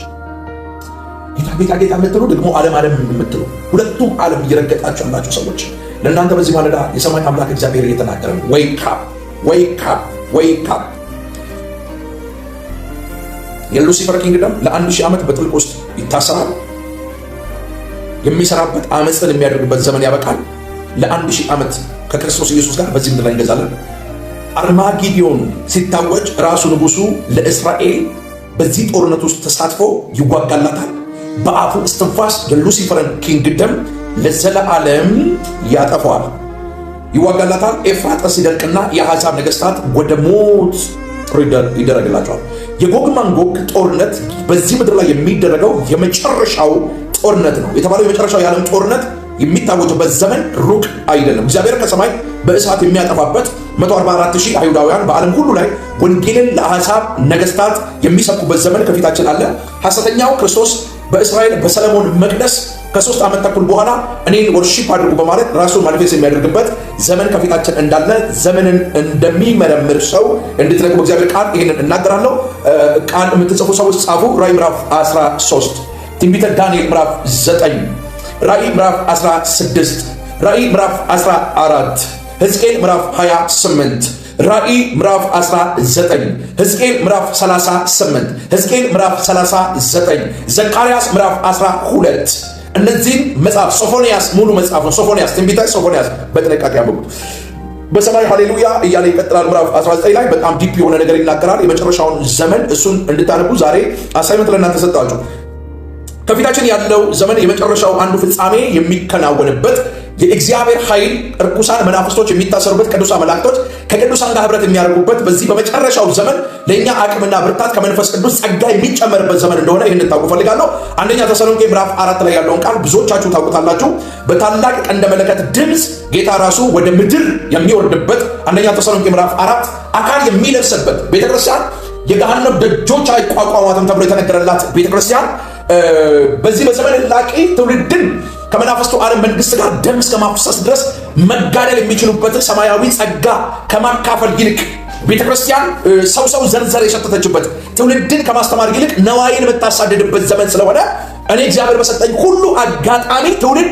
ጌታ ጌታ የምትሉ ደግሞ ዓለም የምትሉ ሁለቱም ዓለም እየረገጣችሁ ያላችሁ ሰዎች ለእናንተ በዚህ ማለዳ የሰማይ አምላክ እግዚአብሔር እየተናገረ ነው። ዌክ አፕ ዌክ አፕ ዌክ አፕ። የሉሲፈር ኪንግደም ለ1000 ዓመት በጥልቅ ውስጥ ይታሰራል። የሚሰራበት አመፅን የሚያደርግበት ዘመን ያበቃል። ለ1000 ዓመት ከክርስቶስ ኢየሱስ ጋር በዚህ ምድር ላይ እንገዛለን። አርማጌዲዮን ሲታወጅ ራሱ ንጉሱ ለእስራኤል በዚህ ጦርነት ውስጥ ተሳትፎ ይዋጋላታል። በአፉ እስትንፋስ የሉሲፈርን ኪንግደም ለዘለዓለም ያጠፋዋል፣ ይዋጋላታል። ኤፍራጥስ ሲደርቅና የአሕዛብ ነገሥታት ወደ ሞት ይደረግላቸዋል። የጎግ ማጎግ ጦርነት በዚህ ምድር ላይ የሚደረገው የመጨረሻው ጦርነት ነው የተባለው። የመጨረሻው የዓለም ጦርነት የሚታወጅበት ዘመን ሩቅ አይደለም። እግዚአብሔር ከሰማይ በእሳት የሚያጠፋበት 144,000 አይሁዳውያን በዓለም ሁሉ ላይ ወንጌልን ለአሕዛብ ነገሥታት የሚሰብኩበት ዘመን ከፊታችን አለ። ሐሰተኛው ክርስቶስ በእስራኤል በሰለሞን መቅደስ ከ3 ዓመት ተኩል በኋላ እኔን ወርሺፕ አድርጉ በማለት ራሱን ማኒፌስት የሚያደርግበት ዘመን ከፊታችን እንዳለ ዘመንን እንደሚመረምር ሰው እንድትነቁ በእግዚአብሔር ቃል ይህንን እናገራለሁ። ቃል የምትጽፉ ሰዎች ጻፉ። ራእይ ምዕራፍ 13፣ ትንቢተ ዳንኤል ምዕራፍ 9፣ ራእይ ምዕራፍ 16፣ ራእይ ምዕራፍ 14፣ ሕዝቅኤል ምዕራፍ 28፣ ራእይ ምዕራፍ 19፣ ሕዝቅኤል ምዕራፍ 38፣ ሕዝቅኤል ምዕራፍ 39፣ ዘካርያስ ምዕራፍ 12። እነዚህን መጽሐፍ ሶፎንያስ ሙሉ መጽሐፍ ነው። ሶፎንያስ ትንቢተ ሶፎንያስ በጥንቃቄ ያንብቡት። በሰማይ ሃሌሉያ እያለ ይቀጥላል። ምዕራፍ 19 ላይ በጣም ዲፕ የሆነ ነገር ይናገራል። የመጨረሻውን ዘመን እሱን እንድታነቡ ዛሬ አሳይመንት ለእናንተ ሰጣችሁ። ከፊታችን ያለው ዘመን የመጨረሻው አንዱ ፍጻሜ የሚከናወንበት የእግዚአብሔር ኃይል እርኩሳን መናፍስቶች የሚታሰሩበት፣ ቅዱሳን መላእክቶች ከቅዱሳን ጋር ህብረት የሚያደርጉበት በዚህ በመጨረሻው ዘመን ለእኛ አቅምና ብርታት ከመንፈስ ቅዱስ ጸጋ የሚጨመርበት ዘመን እንደሆነ ይህን ታውቁ ፈልጋለሁ። አንደኛ ተሰሎንቄ ምዕራፍ 4 ላይ ያለውን ቃል ብዙዎቻችሁ ታውቁታላችሁ። በታላቅ ቀንደ መለከት ድምፅ ጌታ ራሱ ወደ ምድር የሚወርድበት አንደኛ ተሰሎንቄ ምዕራፍ 4 አካል የሚለብስበት ቤተክርስቲያን የገሃነም ደጆች አይቋቋሟትም ተብሎ የተነገረላት ቤተክርስቲያን በዚህ በዘመን ላቂ ትውልድን ከመናፍስቱ ዓለም መንግስት ጋር ደም እስከ ማፍሰስ ድረስ መጋደል የሚችሉበትን ሰማያዊ ጸጋ ከማካፈል ይልቅ ቤተክርስቲያን ሰው ዘርዘር የሸተተችበት ትውልድን ከማስተማር ይልቅ ነዋይን የምታሳድድበት ዘመን ስለሆነ እኔ እግዚአብሔር በሰጠኝ ሁሉ አጋጣሚ ትውልድ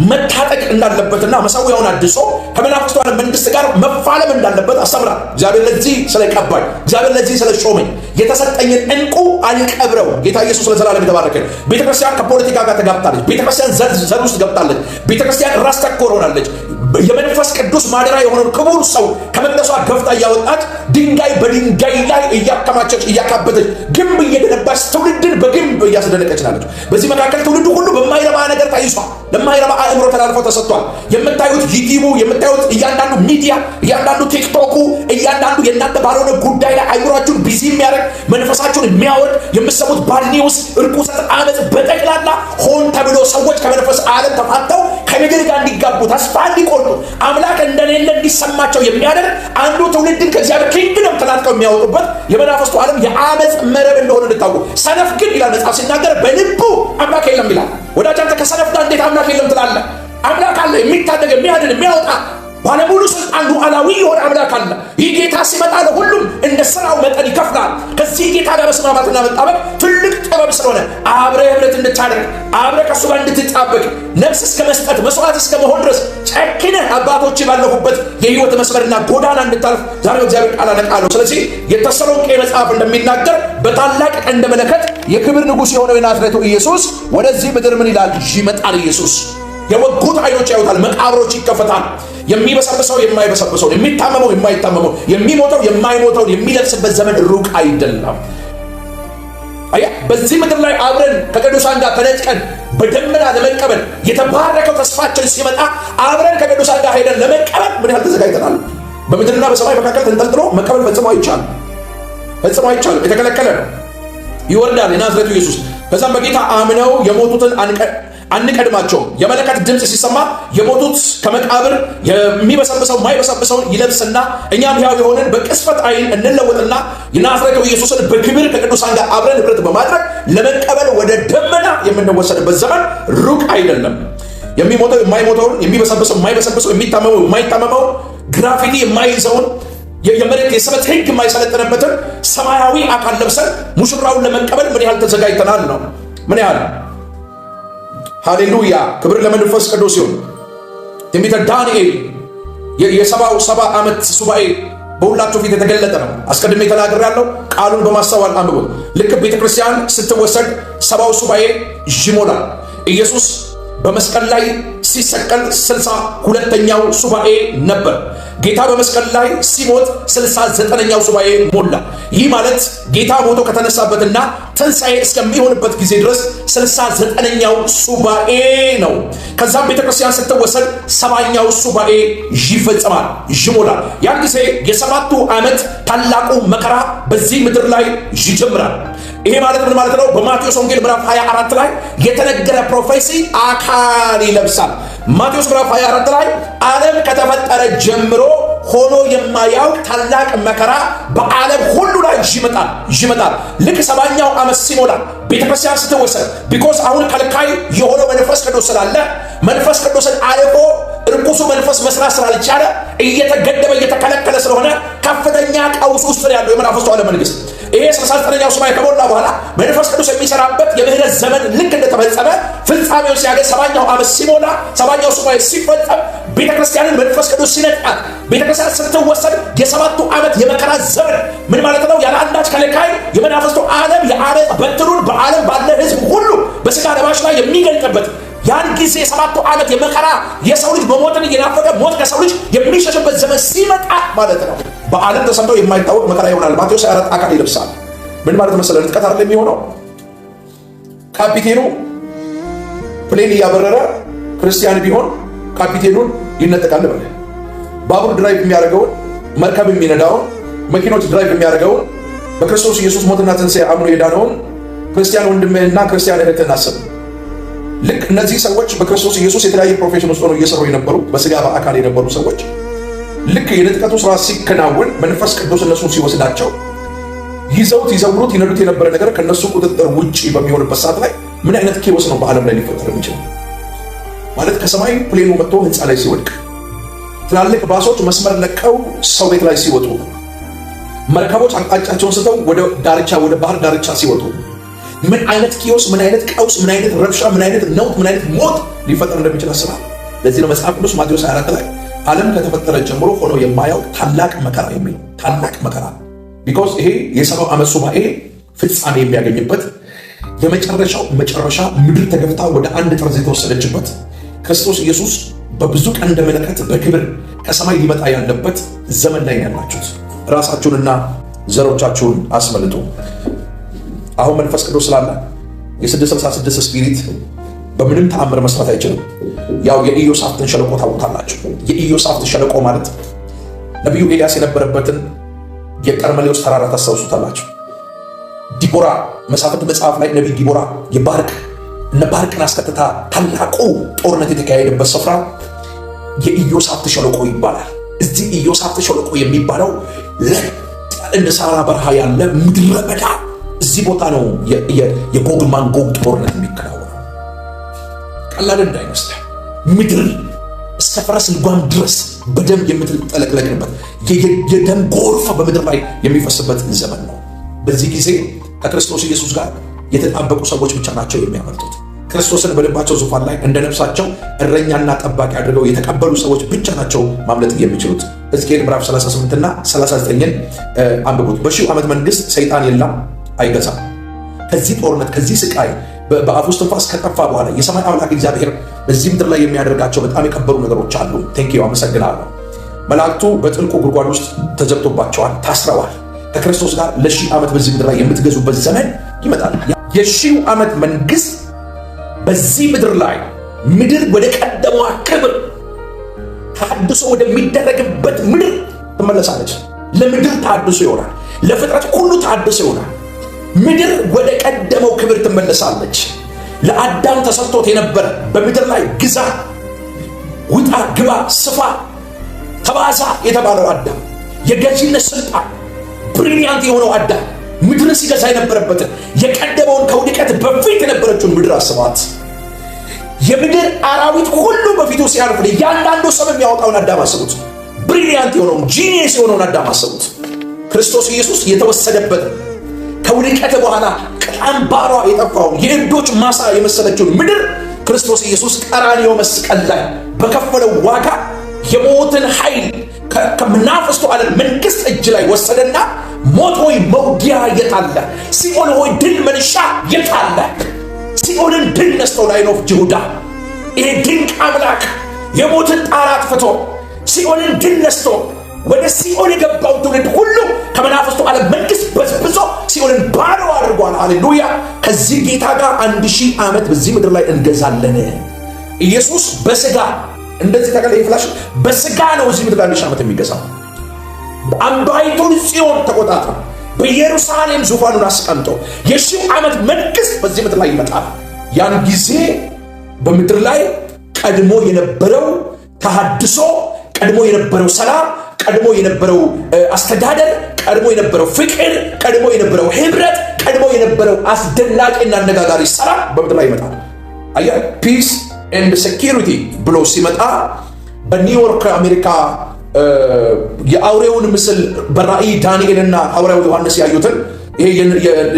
መታጠቅ እንዳለበትና መሰዊያውን አድሶ ከመናፍስቱ ዓለም መንግስት ጋር መፋለም እንዳለበት አስተምራል። እግዚአብሔር ለዚህ ስለቀባኝ፣ እግዚአብሔር ለዚህ ስለሾመኝ የተሰጠኝን ዕንቁ አልቀብረው። ጌታ ኢየሱስ ለዘላለም የተባረከ። ቤተክርስቲያን ከፖለቲካ ጋር ተጋብታለች። ቤተክርስቲያን ዘር ውስጥ ገብታለች። ቤተክርስቲያን ራስ ተኮር ሆናለች። የመንፈስ ቅዱስ ማደሪያ የሆነውን ክቡር ሰው ከመቅደሷ ገፍታ እያወጣች ድንጋይ በድንጋይ ላይ እያከማቸች እያካበተች ግንብ እየገነባች ትውልድን በግንብ እያስደነቀች ናለች። በዚህ መካከል ትውልዱ ሁሉ በማይረባ ነገር ተይዟል። ለማይረባ አእምሮ ተላልፎ ተሰጥቷል። የምታዩት ዩቲዩቡ፣ የምታዩት እያንዳንዱ ሚዲያ፣ እያንዳንዱ ቲክቶኩ፣ እያንዳንዱ የእናንተ ባልሆነ ጉዳይ ላይ አእምሯችሁን ቢዚ የሚያደርግ መንፈሳችሁን የሚያወርድ የምትሰሙት ባድ ኒውስ፣ እርኩሰት፣ አመፅ በጠቅላላ ሆን ተብሎ ሰዎች ከመንፈስ ዓለም ተፋተው ከምድር ጋር እንዲጋቡ ተስፋ እንዲቆርጡ አምላክ እንደሌለ እንዲሰማቸው የሚያደርግ አንዱ ትውልድን ከእግዚአብሔር ኪንግደም ተላጥቀው የሚያወጡበት የመናፍስቱ ዓለም የአመፅ መረብ እንደሆነ እንድታውቁ። ሰነፍ ግን ይላል መጽሐፍ ሲናገር በልቡ አምላክ የለም ይላል። ወዳጅ አንተ ከሰነፍ ጋር እንዴት አምላክ የለም ትላለህ? አምላክ አለ፣ የሚታደግ የሚያድን የሚያወጣ ባለሙሉ ስልጣን ሉዓላዊ የሆነ አምላክ አለ። ይህ ጌታ ሲመጣ ለሁሉም እንደ ስራው መጠን ይከፍላል። ከዚህ ጌታ ጋር መስማማትና መጣበቅ ትልቅ ጥበብ ስለሆነ አብረህ ህብረት እንድታደርግ አብረህ ከእሱ ጋር እንድትጣበቅ ነፍስ እስከ መስጠት መስዋዕት እስከ መሆን ድረስ ጨክነህ አባቶች ባለፉበት የህይወት መስመርና ጎዳና እንድታልፍ ዛሬ እግዚአብሔር ቃል አነቃለሁ። ስለዚህ የተሰሎንቄ መጽሐፍ እንደሚናገር በታላቅ ቀንደ መለከት የክብር ንጉሥ የሆነው የናዝሬቱ ኢየሱስ ወደዚህ ምድር ምን ይላል? ይመጣል። ኢየሱስ የወጉት አይኖች ያዩታል፣ መቃብሮች ይከፈታል። የሚበሰብሰው የማይበሰብሰውን፣ የሚታመመው የማይታመመው፣ የሚሞተው የማይሞተውን የሚለብስበት ዘመን ሩቅ አይደለም። በዚህ ምድር ላይ አብረን ከቅዱሳን ጋር ተነጥቀን በደመና ለመቀበል የተባረከው ተስፋችን ሲመጣ አብረን ከቅዱሳን ጋር ሄደን ለመቀበል ምን ያህል ተዘጋጅተናል? በምድርና በሰማይ መካከል ተንጠልጥሎ መቀበል ፈጽሞ አይቻልም። የተከለከለ ነው። ይወርዳል የናዝሬቱ ኢየሱስ። ከዛም በጌታ አምነው የሞቱትን አንቀድማቸውም። የመለከት ድምፅ ሲሰማ የሞቱት ከመቃብር የሚበሰብሰው የማይበሰብሰውን ይለብስና እኛም ሕያው የሆንን በቅስፈት ዓይን እንለወጥና የናዝሬቱ ኢየሱስን በክብር ከቅዱሳን ጋር አብረን ኅብረት በማድረግ ለመቀበል ወደ ደመና የምንወሰድበት ዘመን ሩቅ አይደለም። የሚሞተው የማይሞተውን፣ የሚበሰብሰው የማይበሰብሰው፣ የሚታመመው የማይታመመውን፣ ግራፊቲ የማይይዘውን፣ የመሬት የስበት ሕግ የማይሰለጥንበትን ሰማያዊ አካል ለብሰን ሙሽራውን ለመቀበል ምን ያህል ተዘጋጅተናል ነው። ምን ያህል ሃሌሉያ! ክብር ለመንፈስ ቅዱስ ይሁን። ትንቢተ ዳንኤል የሰባው ዓመት ሱባኤ በሁላችሁ ፊት የተገለጠ ነው። አስቀድሜ ተናግሬያለሁ። ቃሉን በማስተዋል አንብቡት። ልክ ቤተክርስቲያን ስትወሰድ ሰባው ሱባኤ ይሞላል። ኢየሱስ በመስቀል ላይ ሲሰቀል 62ኛው ሱባኤ ነበር። ጌታ በመስቀል ላይ ሲሞት 69ኛው ሱባኤ ሞላ። ይህ ማለት ጌታ ሞቶ ከተነሳበትና ትንሣኤ እስከሚሆንበት ጊዜ ድረስ 69ኛው ሱባኤ ነው። ከዛም ቤተክርስቲያን ስትወሰድ 70ኛው ሱባኤ ይፈጸማል፣ ይሞላል። ያን ጊዜ የሰባቱ ዓመት ታላቁ መከራ በዚህ ምድር ላይ ይጀምራል። ይሄ ማለት ምን ማለት ነው? በማቴዎስ ወንጌል ምዕራፍ 24 ላይ የተነገረ ፕሮፌሲ አካል ይለብሳል። ማቴዎስ ምዕራፍ 24 ላይ ዓለም ከተፈጠረ ጀምሮ ሆኖ የማያውቅ ታላቅ መከራ በዓለም ሁሉ ላይ ይመጣል። ልክ 70ኛው ዓመት ሲሞላ ቤተክርስቲያን ስትወሰድ ቢኮዝ አሁን ከልካይ የሆነው መንፈስ ቅዱስ ስላለ መንፈስ ቅዱስን አልፎ ርኩሱ መንፈስ መስራት ስላልቻለ እየተገደበ እየተከለከለ ስለሆነ ከፍተኛ ቀውስ ውስጥ ያለው የመናፍስቱ ዓለም መንግስት ይሄ 69ኛው ሱባኤ ከሞላ በኋላ መንፈስ ቅዱስ የሚሰራበት የምህረት ዘመን ልክ እንደተፈጸመ ፍጻሜውን ሲያገኝ 70ኛው ዓመት ሲሞላ 70ኛው ሱባኤ ሲፈጸም ቤተክርስቲያንን መንፈስ ቅዱስ ሲነጣት ቤተክርስቲያን ስትወሰድ የሰባቱ ዓመት የመከራ ዘመን ምን ማለት ነው? ያለ አንዳች ከልካይ የመናፍስቱ ዓለም የዓመፅ በትሩን በዓለም ባለ ህዝብ ሁሉ በስጋ ለባሽ ላይ የሚገልጥበት ያን ጊዜ የሰባቱ ዓመት የመከራ የሰው ልጅ በሞትን እየናፈቀ ሞት ከሰው ልጅ የሚሸሽበት ዘመን ሲመጣ ማለት ነው። በዓለም ተሰምቶ የማይታወቅ መከራ ይሆናል። ማቴዎስ 24 አካል ይለብሳል። ምን ማለት መሰለህ? ንጥቀት አይደለም የሚሆነው። ካፒቴኑ ፕሌን እያበረረ ክርስቲያን ቢሆን ካፒቴኑን ይነጠቃል ማለት ነው። ባቡር ድራይቭ የሚያደርገውን፣ መርከብ የሚነዳውን፣ መኪኖች ድራይቭ የሚያደርገውን፣ በክርስቶስ ኢየሱስ ሞትና ትንሣኤ አምኖ የዳነውን ክርስቲያን ወንድምህና ክርስቲያን እህትህን አስብ። ልክ እነዚህ ሰዎች በክርስቶስ ኢየሱስ የተለያየ ፕሮፌሽን ውስጥ ሆነው እየሰሩ የነበሩ በስጋ በአካል የነበሩ ሰዎች ልክ የንጥቀቱ ስራ ሲከናወን መንፈስ ቅዱስ እነሱን ሲወስዳቸው ይዘውሩት ይነዱት የነበረ ነገር ከነሱ ቁጥጥር ውጪ በሚሆንበት ሰዓት ላይ ምን አይነት ኬዎስ ነው በዓለም ላይ ሊፈጠር የሚችለው? ማለት ከሰማይ ፕሌኑ መጥቶ ህንፃ ላይ ሲወድቅ፣ ትላልቅ ባሶች መስመር ለቀው ሰው ቤት ላይ ሲወጡ፣ መርከቦች አቅጣጫቸውን ስተው ወደ ባህር ዳርቻ ሲወጡ ምን አይነት ኪዮስ፣ ምን አይነት ቀውስ፣ ምን አይነት ረብሻ፣ ምን አይነት ነውጥ፣ ምን አይነት ሞት ሊፈጠር እንደሚችል አስባል። ለዚህ ነው መጽሐፍ ቅዱስ ማቴዎስ 24 ላይ ዓለም ከተፈጠረ ጀምሮ ሆኖ የማያውቅ ታላቅ መከራ የሚለው ታላቅ መከራ። ቢኮዝ ይሄ የ70 ዓመት ሱባኤ ፍጻሜ የሚያገኝበት የመጨረሻው መጨረሻ ምድር ተገፍታ ወደ አንድ ጠርዝ የተወሰደችበት ክርስቶስ ኢየሱስ በብዙ ቀንደ መለከት በክብር ከሰማይ ሊመጣ ያለበት ዘመን ላይ ያላችሁት ራሳችሁንና ዘሮቻችሁን አስመልጡ። አሁን መንፈስ ቅዱስ ስላለ የ666 ስፒሪት በምንም ተአምር መስራት አይችልም። ያው የኢዮሳፍትን ሸለቆ ታውቁታላችሁ። የኢዮሳፍት ሸለቆ ማለት ነቢዩ ኤልያስ የነበረበትን የቀርሜሎስ ተራራ ታስታውሱታላችሁ። ዲቦራ መሳፍንት መጽሐፍ ላይ ነቢይ ዲቦራ እነ ባርቅን አስከትታ ታላቁ ጦርነት የተካሄደበት ስፍራ የኢዮሳፍት ሸለቆ ይባላል። እዚህ ኢዮሳፍት ሸለቆ የሚባለው እንደ ሳራ በረሃ ያለ ምድረ በዳ እዚህ ቦታ ነው የጎግ ማጎግ ጦርነት የሚከናወነው። ቀላል እንዳይመስልህ ምድር እስከ ፈረስ ልጓም ድረስ በደም የምትጠለቅለቅበት የደም ጎርፍ በምድር ላይ የሚፈስበት ዘመን ነው። በዚህ ጊዜ ከክርስቶስ ኢየሱስ ጋር የተጣበቁ ሰዎች ብቻ ናቸው የሚያመልጡት። ክርስቶስን በልባቸው ዙፋን ላይ እንደ ነፍሳቸው እረኛና ጠባቂ አድርገው የተቀበሉ ሰዎች ብቻ ናቸው ማምለጥ የሚችሉት። ሕዝቅኤል ምዕራፍ 38 እና 39ን አንብቡት። በሺው ዓመት መንግስት ሰይጣን የለም አይገዛም። ከዚህ ጦርነት ከዚህ ስቃይ በአፍ ውስጥ ትንፋስ ከጠፋ በኋላ የሰማይ አምላክ እግዚአብሔር በዚህ ምድር ላይ የሚያደርጋቸው በጣም የከበሩ ነገሮች አሉ። ቴንኪዩ አመሰግናለሁ። መላእክቱ በጥልቁ ጉድጓድ ውስጥ ተዘግቶባቸዋል፣ ታስረዋል። ከክርስቶስ ጋር ለ1000 ዓመት በዚህ ምድር ላይ የምትገዙበት ዘመን ይመጣል። የ1000 ዓመት መንግስት በዚህ ምድር ላይ ምድር ወደ ቀደመዋ ክብር ተሐድሶ ወደሚደረግበት ምድር ትመለሳለች። ለምድር ታድሶ ይሆናል። ለፍጥረት ሁሉ ታድሶ ይሆናል። ምድር ወደ ቀደመው ክብር ትመለሳለች። ለአዳም ተሰጥቶት የነበረ በምድር ላይ ግዛ፣ ውጣ፣ ግባ፣ ስፋ፣ ተባዛ የተባለው አዳም፣ የገዢነት ስልጣን ብሪሊያንት የሆነው አዳም ምድርን ሲገዛ የነበረበትን የቀደመውን ከውድቀት በፊት የነበረችውን ምድር አስባት። የምድር አራዊት ሁሉ በፊቱ ሲያልፉ እያንዳንዱ ሰው የሚያወጣውን አዳም አስቡት። ብሪሊያንት የሆነውን ጂኒየስ የሆነውን አዳም አስቡት። ክርስቶስ ኢየሱስ የተወሰደበት ከውድቀት በኋላ ቀንባሯ የጠፋውን የእብዶች ማሳ የመሰለችውን ምድር ክርስቶስ ኢየሱስ ቀራንዮ መስቀል ላይ በከፈለው ዋጋ የሞትን ኃይል ከመናፍስቱ ዓለም መንግስት እጅ ላይ ወሰደና ሞት ሆይ መውጊያ የታለ? ሲኦል ሆይ ድል መንሻ የታለ? ሲኦልን ድል ነስተው ላይን ኦፍ ይሁዳ ይሄ ድንቅ አምላክ የሞትን ጣራ አጥፍቶ ሲኦልን ድል ነስቶ ወደ ሲኦል የገባው ትውልድ ሁሉ ከመናፍስቱ ዓለም መንግስት በዝብዞ ሲኦልን ባዶ አድርጓል። ሃሌሉያ! ከዚህ ጌታ ጋር 1000 ዓመት በዚህ ምድር ላይ እንገዛለን። ኢየሱስ በስጋ እንደዚህ ተቀለ ይፍላሽ በስጋ ነው እዚህ ምድር ላይ 1000 ዓመት የሚገዛው። አምባይቱን ጽዮን ተቆጣጥሮ በኢየሩሳሌም ዙፋኑን አስቀምጦ የ1000 ዓመት መንግስት በዚህ ምድር ላይ ይመጣል። ያን ጊዜ በምድር ላይ ቀድሞ የነበረው ተሐድሶ፣ ቀድሞ የነበረው ሰላም፣ ቀድሞ የነበረው አስተዳደር፣ ቀድሞ የነበረው ፍቅር፣ ቀድሞ የነበረው ህብረት፣ ቀድሞ የነበረው አስደናቂና አነጋጋሪ ሰላም በምድር ላይ ይመጣል። አያ ፒስ ኤንድ ሴኩሪቲ ብሎ ሲመጣ በኒውዮርክ አሜሪካ የአውሬውን ምስል በራእይ ዳንኤልና ሐዋርያው ዮሐንስ ያዩትን ይሄ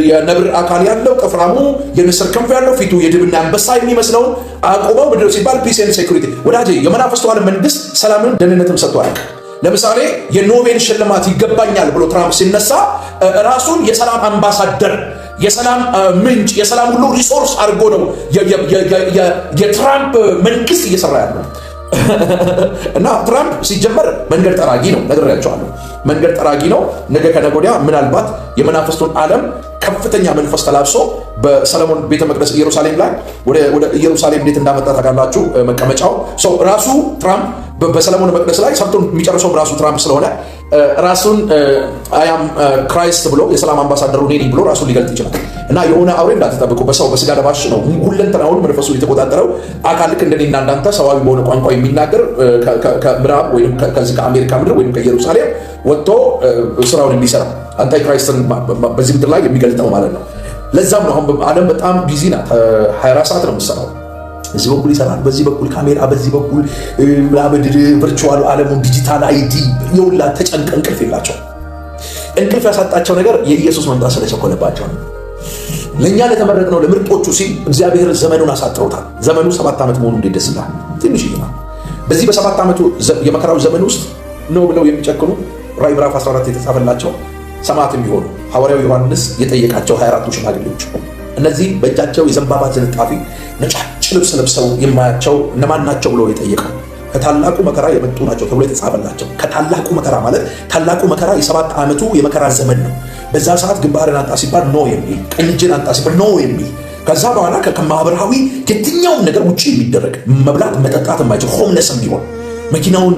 የነብር አካል ያለው ጥፍራሙ የንስር ክንፍ ያለው ፊቱ የድብና አንበሳ የሚመስለውን አቆመው ምድር ሲባል ፒስ ኤንድ ሴኩሪቲ። ወዳጄ የመናፍስቱ ዓለም መንግስት ሰላምን ደህንነትም ሰጥቷል። ለምሳሌ የኖቤል ሽልማት ይገባኛል ብሎ ትራምፕ ሲነሳ ራሱን የሰላም አምባሳደር፣ የሰላም ምንጭ፣ የሰላም ሁሉ ሪሶርስ አድርጎ ነው የትራምፕ መንግስት እየሰራ ያለው። እና ትራምፕ ሲጀመር መንገድ ጠራጊ ነው፣ ነግሬያቸዋለሁ። መንገድ ጠራጊ ነው። ነገ ከነገ ወዲያ ምናልባት የመናፍስቱን ዓለም ከፍተኛ መንፈስ ተላብሶ በሰለሞን ቤተ መቅደስ ኢየሩሳሌም ላይ ወደ ኢየሩሳሌም እንዴት እንዳመጣ ታውቃላችሁ? መቀመጫው ሰው ራሱ ትራምፕ በሰለሞን መቅደስ ላይ ሰርቶ የሚጨርሰው ራሱ ትራምፕ ስለሆነ ራሱን አያም ክራይስት ብሎ የሰላም አምባሳደሩ ኔኒ ብሎ ራሱን ሊገልጥ ይችላል። እና የሆነ አውሬ እንዳትጠብቁ፣ በሰው በስጋ ለባሽ ነው ሁለንተናውን መንፈሱ የተቆጣጠረው አካል ልክ እንደኔና እንዳንተ ሰዋዊ በሆነ ቋንቋ የሚናገር ከምዕራብ ወይም ከዚህ ከአሜሪካ ምድር ወይም ከኢየሩሳሌም ወጥቶ ስራውን የሚሰራ አንታይ ክራይስትን በዚህ ምድር ላይ የሚገልጠው ማለት ነው። ለዛም ነው አሁን ዓለም በጣም ቢዚ ናት። 24 ሰዓት ነው የምትሰራው። እዚህ በኩል ይሰራል፣ በዚህ በኩል ካሜራ፣ በዚህ በኩል ምናምን ቨርቹዋል ዓለሙን ዲጂታል አይዲ የውላ ተጨንቀ እንቅልፍ የላቸው። እንቅልፍ ያሳጣቸው ነገር የኢየሱስ መምጣት ስለቸኮለባቸው ነው። ለእኛ ለተመረጥነው ለምርጦቹ ሲል እግዚአብሔር ዘመኑን አሳጥሮታል። ዘመኑ 7 ዓመት መሆኑ እንዴት ደስ ይላል! ትንሽ ይላል። በዚህ በ7 ዓመቱ የመከራው ዘመን ውስጥ ነው ብለው የሚጨክኑ ራዕይ ምዕራፍ 14 የተጻፈላቸው ሰማዕት የሚሆኑ ሐዋርያው ዮሐንስ የጠየቃቸው 24ቱ ሽማግሌዎች እነዚህ በእጃቸው የዘንባባ ዝንጣፊ ነጫጭ ልብስ ለብሰው የማያቸው እነማን ናቸው ብሎ የጠየቀው ከታላቁ መከራ የመጡ ናቸው ተብሎ የተጻፈላቸው። ከታላቁ መከራ ማለት ታላቁ መከራ የ7 ዓመቱ የመከራ ዘመን ነው። በዛ ሰዓት ግንባርን አንጣ ሲባል ኖ የሚል፣ ቀኝ እጅን አንጣ ሲባል ኖ የሚል፣ ከዛ በኋላ ከማህበራዊ የትኛውን ነገር ውጭ የሚደረግ መብላት መጠጣት የማይችል ሆምለስ የሚሆን መኪናውን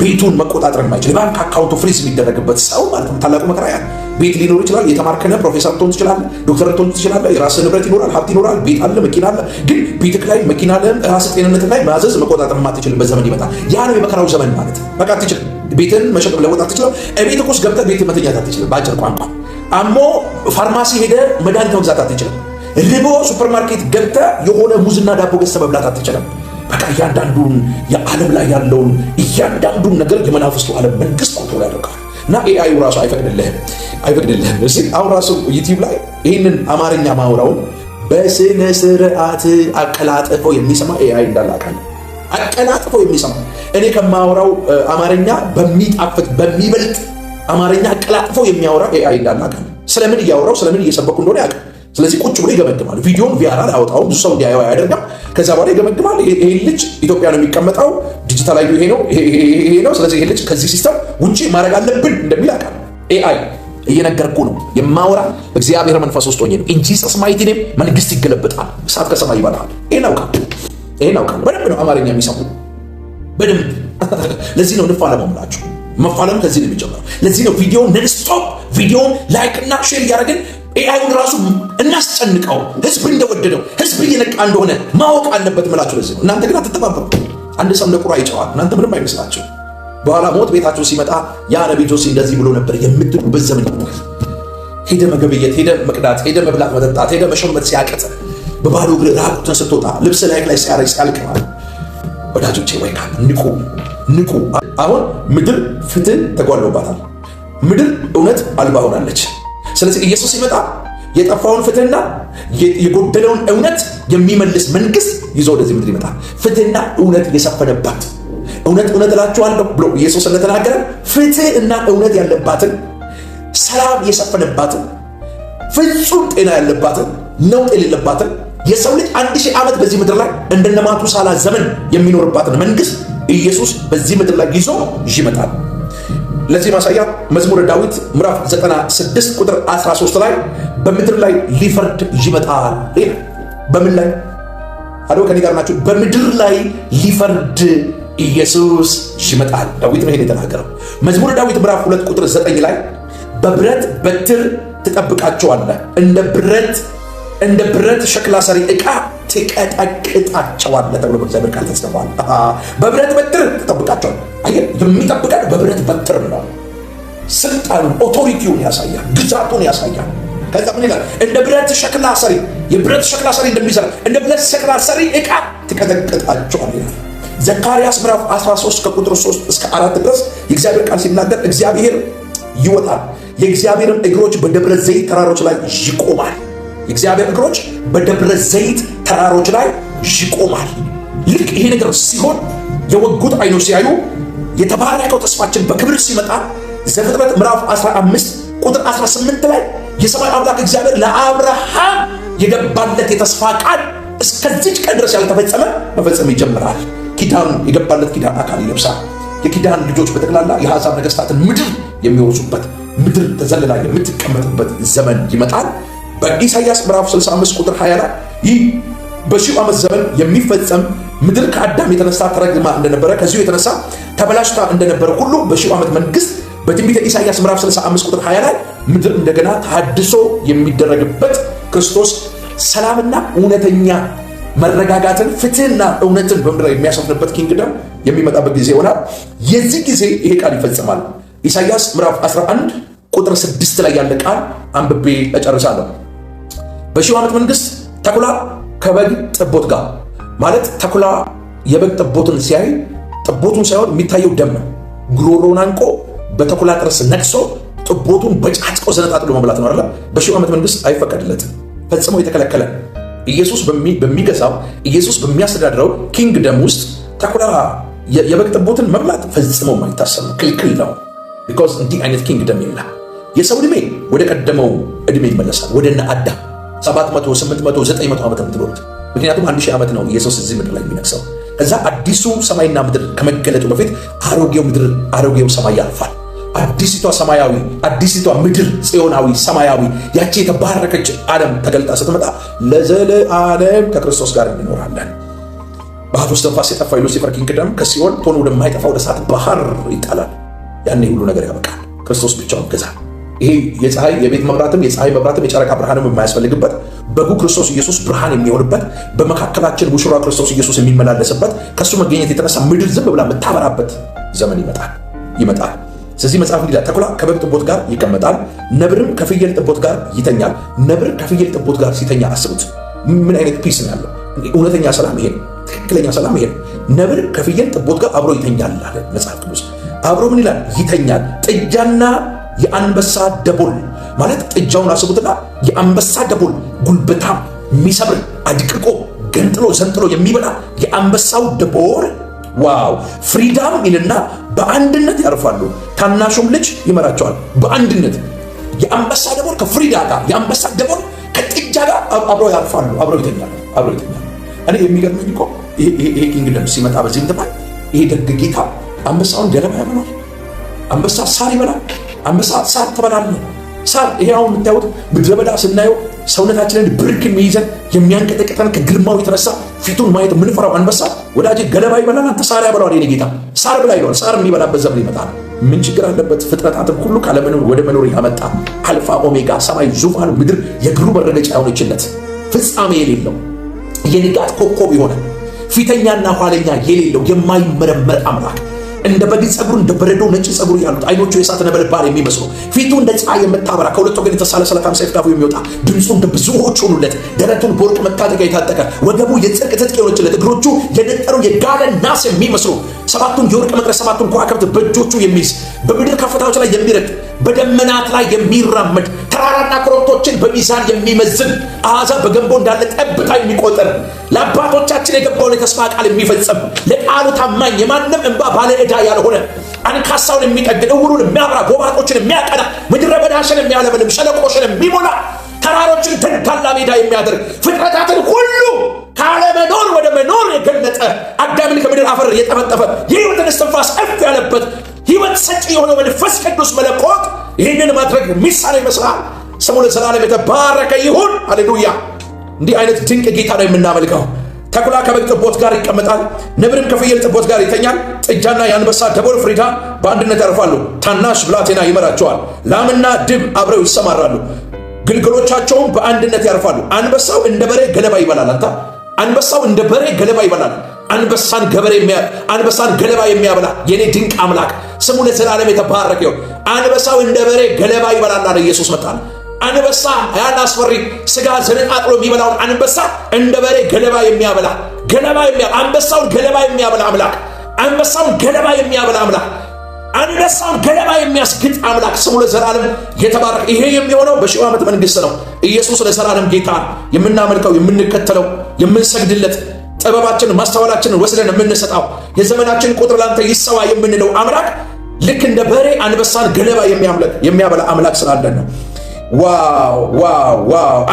ቤቱን መቆጣጠር የማይችል የባንክ አካውንቱ ፍሪዝ የሚደረግበት ሰው ማለት ነው። ታላቁ መከራ ያ ቤት ሊኖር ይችላል። የተማርከነ ፕሮፌሰር ልትሆን ትችላለህ፣ ዶክተር ልትሆን ትችላለህ። የራስህ ንብረት ይኖራል፣ ሀብት ይኖራል፣ ቤት አለ፣ መኪና አለ። ግን ቤትህ ላይ መኪና ላይ ራስህ ጤንነት ላይ ማዘዝ መቆጣጠር የማትችልበት ዘመን ይመጣል። ያ ነው የመከራው ዘመን ማለት። በቃ አትችልም። ቤትን መሸጥ ለወጥ አትችልም። ቤት ውስጥ ገብተህ ቤት መተኛት አትችልም። በአጭር ቋንቋ አሞ ፋርማሲ ሄደህ መድኃኒት መግዛት አትችልም። ርቦ ሱፐርማርኬት ገብተህ የሆነ ሙዝና ዳቦ ገዝተህ መብላት አትችልም። በቃ እያንዳንዱን የዓለም ላይ ያለውን እያንዳንዱን ነገር የመናፍስቱ ዓለም መንግስት ኮንትሮል ያደርጋል። እና ኤአይ ራሱ አይፈቅድልህም። እዚህ አሁን ራሱ ዩቲዩብ ላይ ይህንን አማርኛ ማውራውን በስነ ስርዓት አቀላጥፎ የሚሰማ ኤአይ እንዳላቃል አቀላጥፎ የሚሰማ እኔ ከማውራው አማርኛ በሚጣፍጥ በሚበልጥ አማርኛ አቀላጥፎ የሚያወራ ኤአይ እንዳላቃል። ስለምን እያወራው ስለምን እየሰበኩ እንደሆነ ያውቃል። ስለዚህ ቁጭ ብሎ ይገመግማል። ቪዲዮን ቪአር አያወጣውም፣ ብዙ ሰው እንዲያየው ያደርጋል። ከዛ በኋላ ይገመግማል። ይሄ ልጅ ኢትዮጵያ ነው የሚቀመጠው፣ ዲጂታል አይዲ ይሄ ነው። ስለዚህ ይሄ ልጅ ከዚህ ሲስተም ውጪ ማድረግ አለብን እንደሚል ያውቃል። ኤአይ እየነገርኩ ነው የማወራ እግዚአብሔር መንፈስ ውስጥ ሆኜ ነው። ኢን ጂሰስ ማይቲ ኔም መንግስት ይገለበጣል፣ እሳት ከሰማይ ይበላል። ይሄን አውቃለሁ። በደንብ ነው አማርኛ የሚሰሙ በደንብ። ለዚህ ነው ንፋ ለመሙላችሁ መፋለም ከዚህ ነው የሚጀምረው። ለዚህ ነው ቪዲዮ ነንስቶፕ ቪዲዮን ላይክ እና ሼር እያደረግን ኤአይውን ራሱ እናስጨንቀው። ህዝብ እንደወደደው ህዝብ እየነቃ እንደሆነ ማወቅ አለበት ምላችሁ። ለዚህ ነው እናንተ ግን አትተባበሩ። አንድ ሰው ለቁራ ይጨዋል፣ እናንተ ምንም አይመስላችሁ። በኋላ ሞት ቤታችሁ ሲመጣ ያ ነቢይ ጆሲ እንደዚህ ብሎ ነበር የምትሉበት ዘመን ይሆናል። ሄደ መገብየት፣ ሄደ መቅዳት፣ ሄደ መብላት መጠጣት፣ ሄደ መሸመት ሲያቀጥ፣ በባዶ እግር ራቁትን ስትወጣ ልብስ ላይ ሲያረግ ሲያልቅ ማለት ወዳጆቼ ወይ ንቁ ንቁ። አሁን ምድር ፍትህ ተጓድሎባታል። ምድር እውነት አልባ ሆናለች። ስለዚህ ኢየሱስ ሲመጣ የጠፋውን ፍትህና የጎደለውን እውነት የሚመልስ መንግስት ይዞ ወደዚህ ምድር ይመጣል። ፍትህና እውነት የሰፈነባት እውነት እላችኋለሁ ብሎ ኢየሱስ እንደተናገረ ፍትህና እውነት ያለባትን፣ ሰላም የሰፈነባትን፣ ፍጹም ጤና ያለባትን፣ ነውጥ የሌለባትን የሰው ልጅ 1000 ዓመት በዚህ ምድር ላይ እንደነ ማቱሳላ ዘመን የሚኖርባትን መንግስት ኢየሱስ በዚህ ምድር ላይ ይዞ ይመጣል። ለዚህ ማሳያ መዝሙረ ዳዊት ምዕራፍ 96 ቁጥር 13 ላይ በምድር ላይ ሊፈርድ ይመጣል ይላል። በምን ላይ አዶ ከኔ ጋር ናችሁ? በምድር ላይ ሊፈርድ ኢየሱስ ይመጣል። ዳዊት ነው ይሄን የተናገረው። መዝሙረ ዳዊት ምዕራፍ 2 ቁጥር 9 ላይ በብረት በትር ትጠብቃቸዋለህ፣ እንደ ብረት ሸክላ ሰሪ ዕቃ ትቀጠቅጣቸዋለህ ተብሎ በእግዚአብሔር ቃል ተጽፏል። በብረት በትር ትጠብቃቸዋለህ። አየህ፣ የሚጠብቀን በብረት በትር ነው። ስልጣኑን ኦቶሪቲውን ያሳያል፣ ግዛቱን ያሳያል። ከዛ ምን ይላል? እንደ ብረት ሸክላ ሰሪ፣ የብረት ሸክላ ሰሪ እንደሚሰራ እንደ ብረት ሸክላ ሰሪ ዕቃ ትቀጠቅጣቸዋለህ ይላል። ዘካርያስ ምዕራፍ 13 ከቁጥር 3 እስከ 4 ድረስ የእግዚአብሔር ቃል ሲናገር እግዚአብሔር ይወጣል፣ የእግዚአብሔርም እግሮች በደብረ ዘይት ተራሮች ላይ ይቆማል። የእግዚአብሔር እግሮች በደብረ ዘይት ተራሮች ላይ ይቆማል። ልክ ይሄ ነገር ሲሆን የወጉት አይኖች ሲያዩ የተባረከው ተስፋችን በክብር ሲመጣ ዘፍጥረት ምዕራፍ 15 ቁጥር 18 ላይ የሰማይ አምላክ እግዚአብሔር ለአብርሃም የገባለት የተስፋ ቃል እስከዚች ቀን ድረስ ያልተፈጸመ መፈጸም ይጀምራል። ኪዳን የገባለት ኪዳን አካል ይለብሳል። የኪዳን ልጆች በጠቅላላ የአሕዛብ ነገሥታትን ምድር የሚወርሱበት ምድር ተዘልላ የምትቀመጥበት ዘመን ይመጣል። በኢሳይያስ ምዕራፍ 65 ቁጥር 20 ላይ ይህ በሺው ዓመት ዘመን የሚፈጸም ምድር ከአዳም የተነሳ ተረግማ እንደነበረ ከዚሁ የተነሳ ተበላሽታ እንደነበረ ሁሉ በሺው ዓመት መንግስት በትንቢተ ኢሳይያስ ምዕራፍ 65 ቁጥር 20 ላይ ምድር እንደገና ተሐድሶ የሚደረግበት ክርስቶስ ሰላምና እውነተኛ መረጋጋትን፣ ፍትህና እውነትን በምድር ላይ የሚያሰፍንበት ኪንግደም የሚመጣበት ጊዜ ይሆናል። የዚህ ጊዜ ይሄ ቃል ይፈጸማል። ኢሳይያስ ምዕራፍ 11 ቁጥር 6 ላይ ያለ ቃል አንብቤ እጨርሳለሁ። በሺው ዓመት መንግስት ተኩላ ከበግ ጠቦት ጋር ማለት ተኩላ የበግ ጠቦትን ሲያይ ጠቦቱን ሳይሆን የሚታየው ደም ነው። ጉሮሮውን አንቆ በተኩላ ጥርስ ነክሶ ጠቦቱን በጫጭቆ ዘነጣጥሎ መብላት ነው አይደል? በሺው ዓመት መንግስት አይፈቀድለትም፣ ፈጽሞ የተከለከለ። ኢየሱስ በሚገዛው ኢየሱስ በሚያስተዳድረው ኪንግደም ውስጥ ተኩላ የበግ ጠቦትን መብላት ፈጽሞ የማይታሰብ ክልክል ነው። ቢኮዝ እንዲህ አይነት ኪንግደም የለም። የሰው ዕድሜ ወደ ቀደመው ዕድሜ ይመለሳል፣ ወደነ አዳም 700 800 900 ዓመት የምትኖሩት። ምክንያቱም 1000 ዓመት ነው ኢየሱስ እዚህ ምድር ላይ የሚነግሰው። ከዛ አዲሱ ሰማይና ምድር ከመገለጡ በፊት አሮጌው ምድር አሮጌው ሰማይ ያልፋል። አዲሲቷ ሰማያዊ አዲሲቷ ምድር ጽዮናዊ ሰማያዊ ያቺ የተባረከች ዓለም ተገልጣ ስትመጣ ለዘለዓለም ከክርስቶስ ጋር እንኖራለን። ባህር ውስጥ ተንፋስ የጠፋ ሉሲፈር ኪንግደም ከሲኦል ቶሎ ወደማይጠፋ ወደ እሳት ባህር ይጣላል። ያኔ ሁሉ ነገር ያበቃል። ክርስቶስ ብቻውን ይገዛል። ይሄ የፀሐይ የቤት መብራትም የፀሐይ መብራትም የጨረቃ ብርሃንም የማያስፈልግበት በጉ ክርስቶስ ኢየሱስ ብርሃን የሚሆንበት በመካከላችን ሙሽራ ክርስቶስ ኢየሱስ የሚመላለስበት ከሱ መገኘት የተነሳ ምድር ዝም ብላ የምታበራበት ዘመን ይመጣል። ስለዚህ መጽሐፍ ይላል ተኩላ ከበግ ጥቦት ጋር ይቀመጣል፣ ነብርም ከፍየል ጥቦት ጋር ይተኛል። ነብር ከፍየል ጥቦት ጋር ሲተኛ አስቡት፣ ምን አይነት ፒስ ነው ያለው? እውነተኛ ሰላም ይሄ ነው። ትክክለኛ ሰላም ይሄ ነው። ነብር ከፍየል ጥቦት ጋር አብሮ ይተኛል አለ መጽሐፍ ቅዱስ። አብሮ ምን ይላል? ይተኛል። ጥጃና የአንበሳ ደቦል ማለት ጥጃውን አስቡትና የአንበሳ ደቦል ጉልበታም የሚሰብር አድቅቆ ገንጥሎ ዘንጥሎ የሚበላ የአንበሳው ደቦል ዋው ፍሪዳም ይልና በአንድነት ያርፋሉ፣ ታናሹም ልጅ ይመራቸዋል። በአንድነት የአንበሳ ደቦል ከፍሪዳ ጋር የአንበሳ ደቦል ከጥጃ ጋር አብሮ ያርፋሉ፣ አብሮ ይተኛሉ። እኔ የሚገርመኝ እኮ ይሄ ኪንግደም ሲመጣ በዚህ ምትባል ይሄ ደግ ጌታ አንበሳውን ገለባ ያበላል፣ አንበሳ ሳር ይበላል። አንበሳ ሳር ትበላለህ። ሳር ይሄ አሁን የምታዩት ምድረ በዳ ስናየው ሰውነታችንን ብርክ የሚይዘን የሚያንቀጠቅጠን ከግርማው የተነሳ ፊቱን ማየት የምንፈራው አንበሳ ወዳጄ ገለባ ይበላል፣ አንተ ሳር ያበላዋል። የኔ ጌታ ሳር ብላ ይለዋል። ሳር የሚበላበት ዘመን ይመጣል። ምን ችግር አለበት? ፍጥረታትን ሁሉ ካለመኖር ወደ መኖር ያመጣ አልፋ ኦሜጋ፣ ሰማይ ዙፋኑ፣ ምድር የእግሩ መረገጫ የሆነችለት ፍጻሜ የሌለው የንጋት ኮከብ የሆነ ፊተኛና ኋለኛ የሌለው የማይመረመር አምላክ እንደ በግ ጸጉሩ እንደ በረዶ ነጭ ጸጉሩ ያሉት አይኖቹ የእሳት ነበልባል የሚመስሉ ፊቱ እንደ ፀሐይ የምታበራ ከሁለት ወገን የተሳለ ስለታም ሰይፍ ካፉ የሚወጣ ድምፁ እንደ ብዙዎች ሆኑለት ደረቱን በወርቅ መታጠቂያ የታጠቀ ወገቡ የጽድቅ ትጥቅ የሆነችለት እግሮቹ የነጠሩ የጋለ ናስ የሚመስሉ ሰባቱን የወርቅ መቅረዝ ሰባቱን ከዋክብት በእጆቹ የሚይዝ በምድር ከፍታዎች ላይ የሚረግጥ በደመናት ላይ የሚራመድ ተራራና ኮረብቶችን በሚዛን የሚመዝን አሕዛብ በገንቦ እንዳለ ጠብታ የሚቆጠር ለአባቶቻችን የገባውን የተስፋ ቃል የሚፈጽም ለቃሉ ታማኝ የማንም እንባ ባለ ዕዳ ያልሆነ አንካሳውን የሚጠግን እውሩን የሚያበራ ጎባጦችን የሚያቀና ምድረ በዳሽን የሚያለመልም ሸለቆሽን የሚሞላ ተራሮችን ተንታላ ሜዳ የሚያደርግ ፍጥረታትን ሁሉ ካለመኖር ወደ መኖር የገለጠ አዳምን ከምድር አፈር የጠፈጠፈ የሕይወትን እስትንፋስ እፍ ያለበት ሕይወት ሰጪ የሆነው መንፈስ ቅዱስ መለኮት ይህንን ማድረግ ሚሳን ይመስላል። ስሙ ለዘላለም የተባረከ ይሁን። ሃሌሉያ! እንዲህ አይነት ድንቅ ጌታ ነው የምናመልከው። ተኩላ ከበግ ጥቦት ጋር ይቀመጣል፣ ነብርም ከፍየል ጥቦት ጋር ይተኛል። ጥጃና የአንበሳ ደቦል ፍሪዳ በአንድነት ያርፋሉ፣ ታናሽ ብላቴና ይመራቸዋል። ላምና ድብ አብረው ይሰማራሉ፣ ግልገሎቻቸውም በአንድነት ያርፋሉ። አንበሳው እንደ በሬ ገለባ ይበላል። አንበሳው እንደ በሬ ገለባ ይበላል። አንበሳን ገለባ የሚያበላ የኔ ድንቅ አምላክ ስሙ ለዘላለም የተባረከ ይሁን። አንበሳው እንደ በሬ ገለባ ይበላል አለ ኢየሱስ መጣል። አንበሳ ያን አስፈሪ ስጋ ዘነጣጥሎ የሚበላውን አንበሳ እንደ በሬ ገለባ የሚያበላ አንበሳውን ገለባ የሚያበላ አምላክ፣ አንበሳውን ገለባ የሚያበላ አምላክ፣ አንበሳውን ገለባ የሚያስግጥ አምላክ ስሙ ለዘላለም የተባረከ። ይሄ የሚሆነው በሺህ ዓመት መንግስት ነው። ኢየሱስ ለዘላለም ጌታ የምናመልከው የምንከተለው የምንሰግድለት ጥበባችንን ማስተዋላችንን ወስደን የምንሰጣው የዘመናችን ቁጥር ላንተ ይሰዋ የምንለው አምላክ ልክ እንደ በሬ አንበሳን ገለባ የሚያበላ አምላክ ስላለን ነው። ዋው!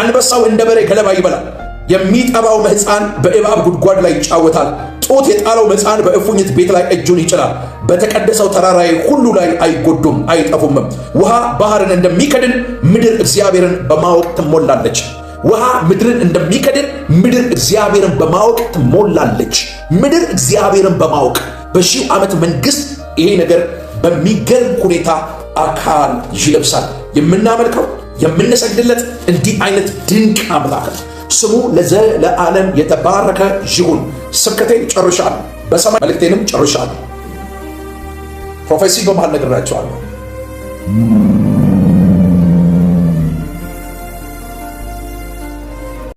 አንበሳው እንደ በሬ ገለባ ይበላል። የሚጠባው ሕፃን በእባብ ጉድጓድ ላይ ይጫወታል። ጡት የጣለው ሕፃን በእፉኝት ቤት ላይ እጁን ይጭናል። በተቀደሰው ተራራዬ ሁሉ ላይ አይጎዱም አይጠፉምም። ውሃ ባህርን እንደሚከድን ምድር እግዚአብሔርን በማወቅ ትሞላለች። ውሃ ምድርን እንደሚከድን ምድር እግዚአብሔርን በማወቅ ትሞላለች። ምድር እግዚአብሔርን በማወቅ በሺህ ዓመት መንግስት ይሄ ነገር በሚገርም ሁኔታ አካል ይለብሳል። የምናመልከው የምንሰግድለት እንዲህ አይነት ድንቅ አምላክ ነው። ስሙ ለዘለዓለም የተባረከ ይሁን። ስብከቴን ጨርሻለሁ፣ በሰማይ መልእክቴንም ጨርሻለሁ። ፕሮፌሲ በመሃል ነግራቸዋለሁ።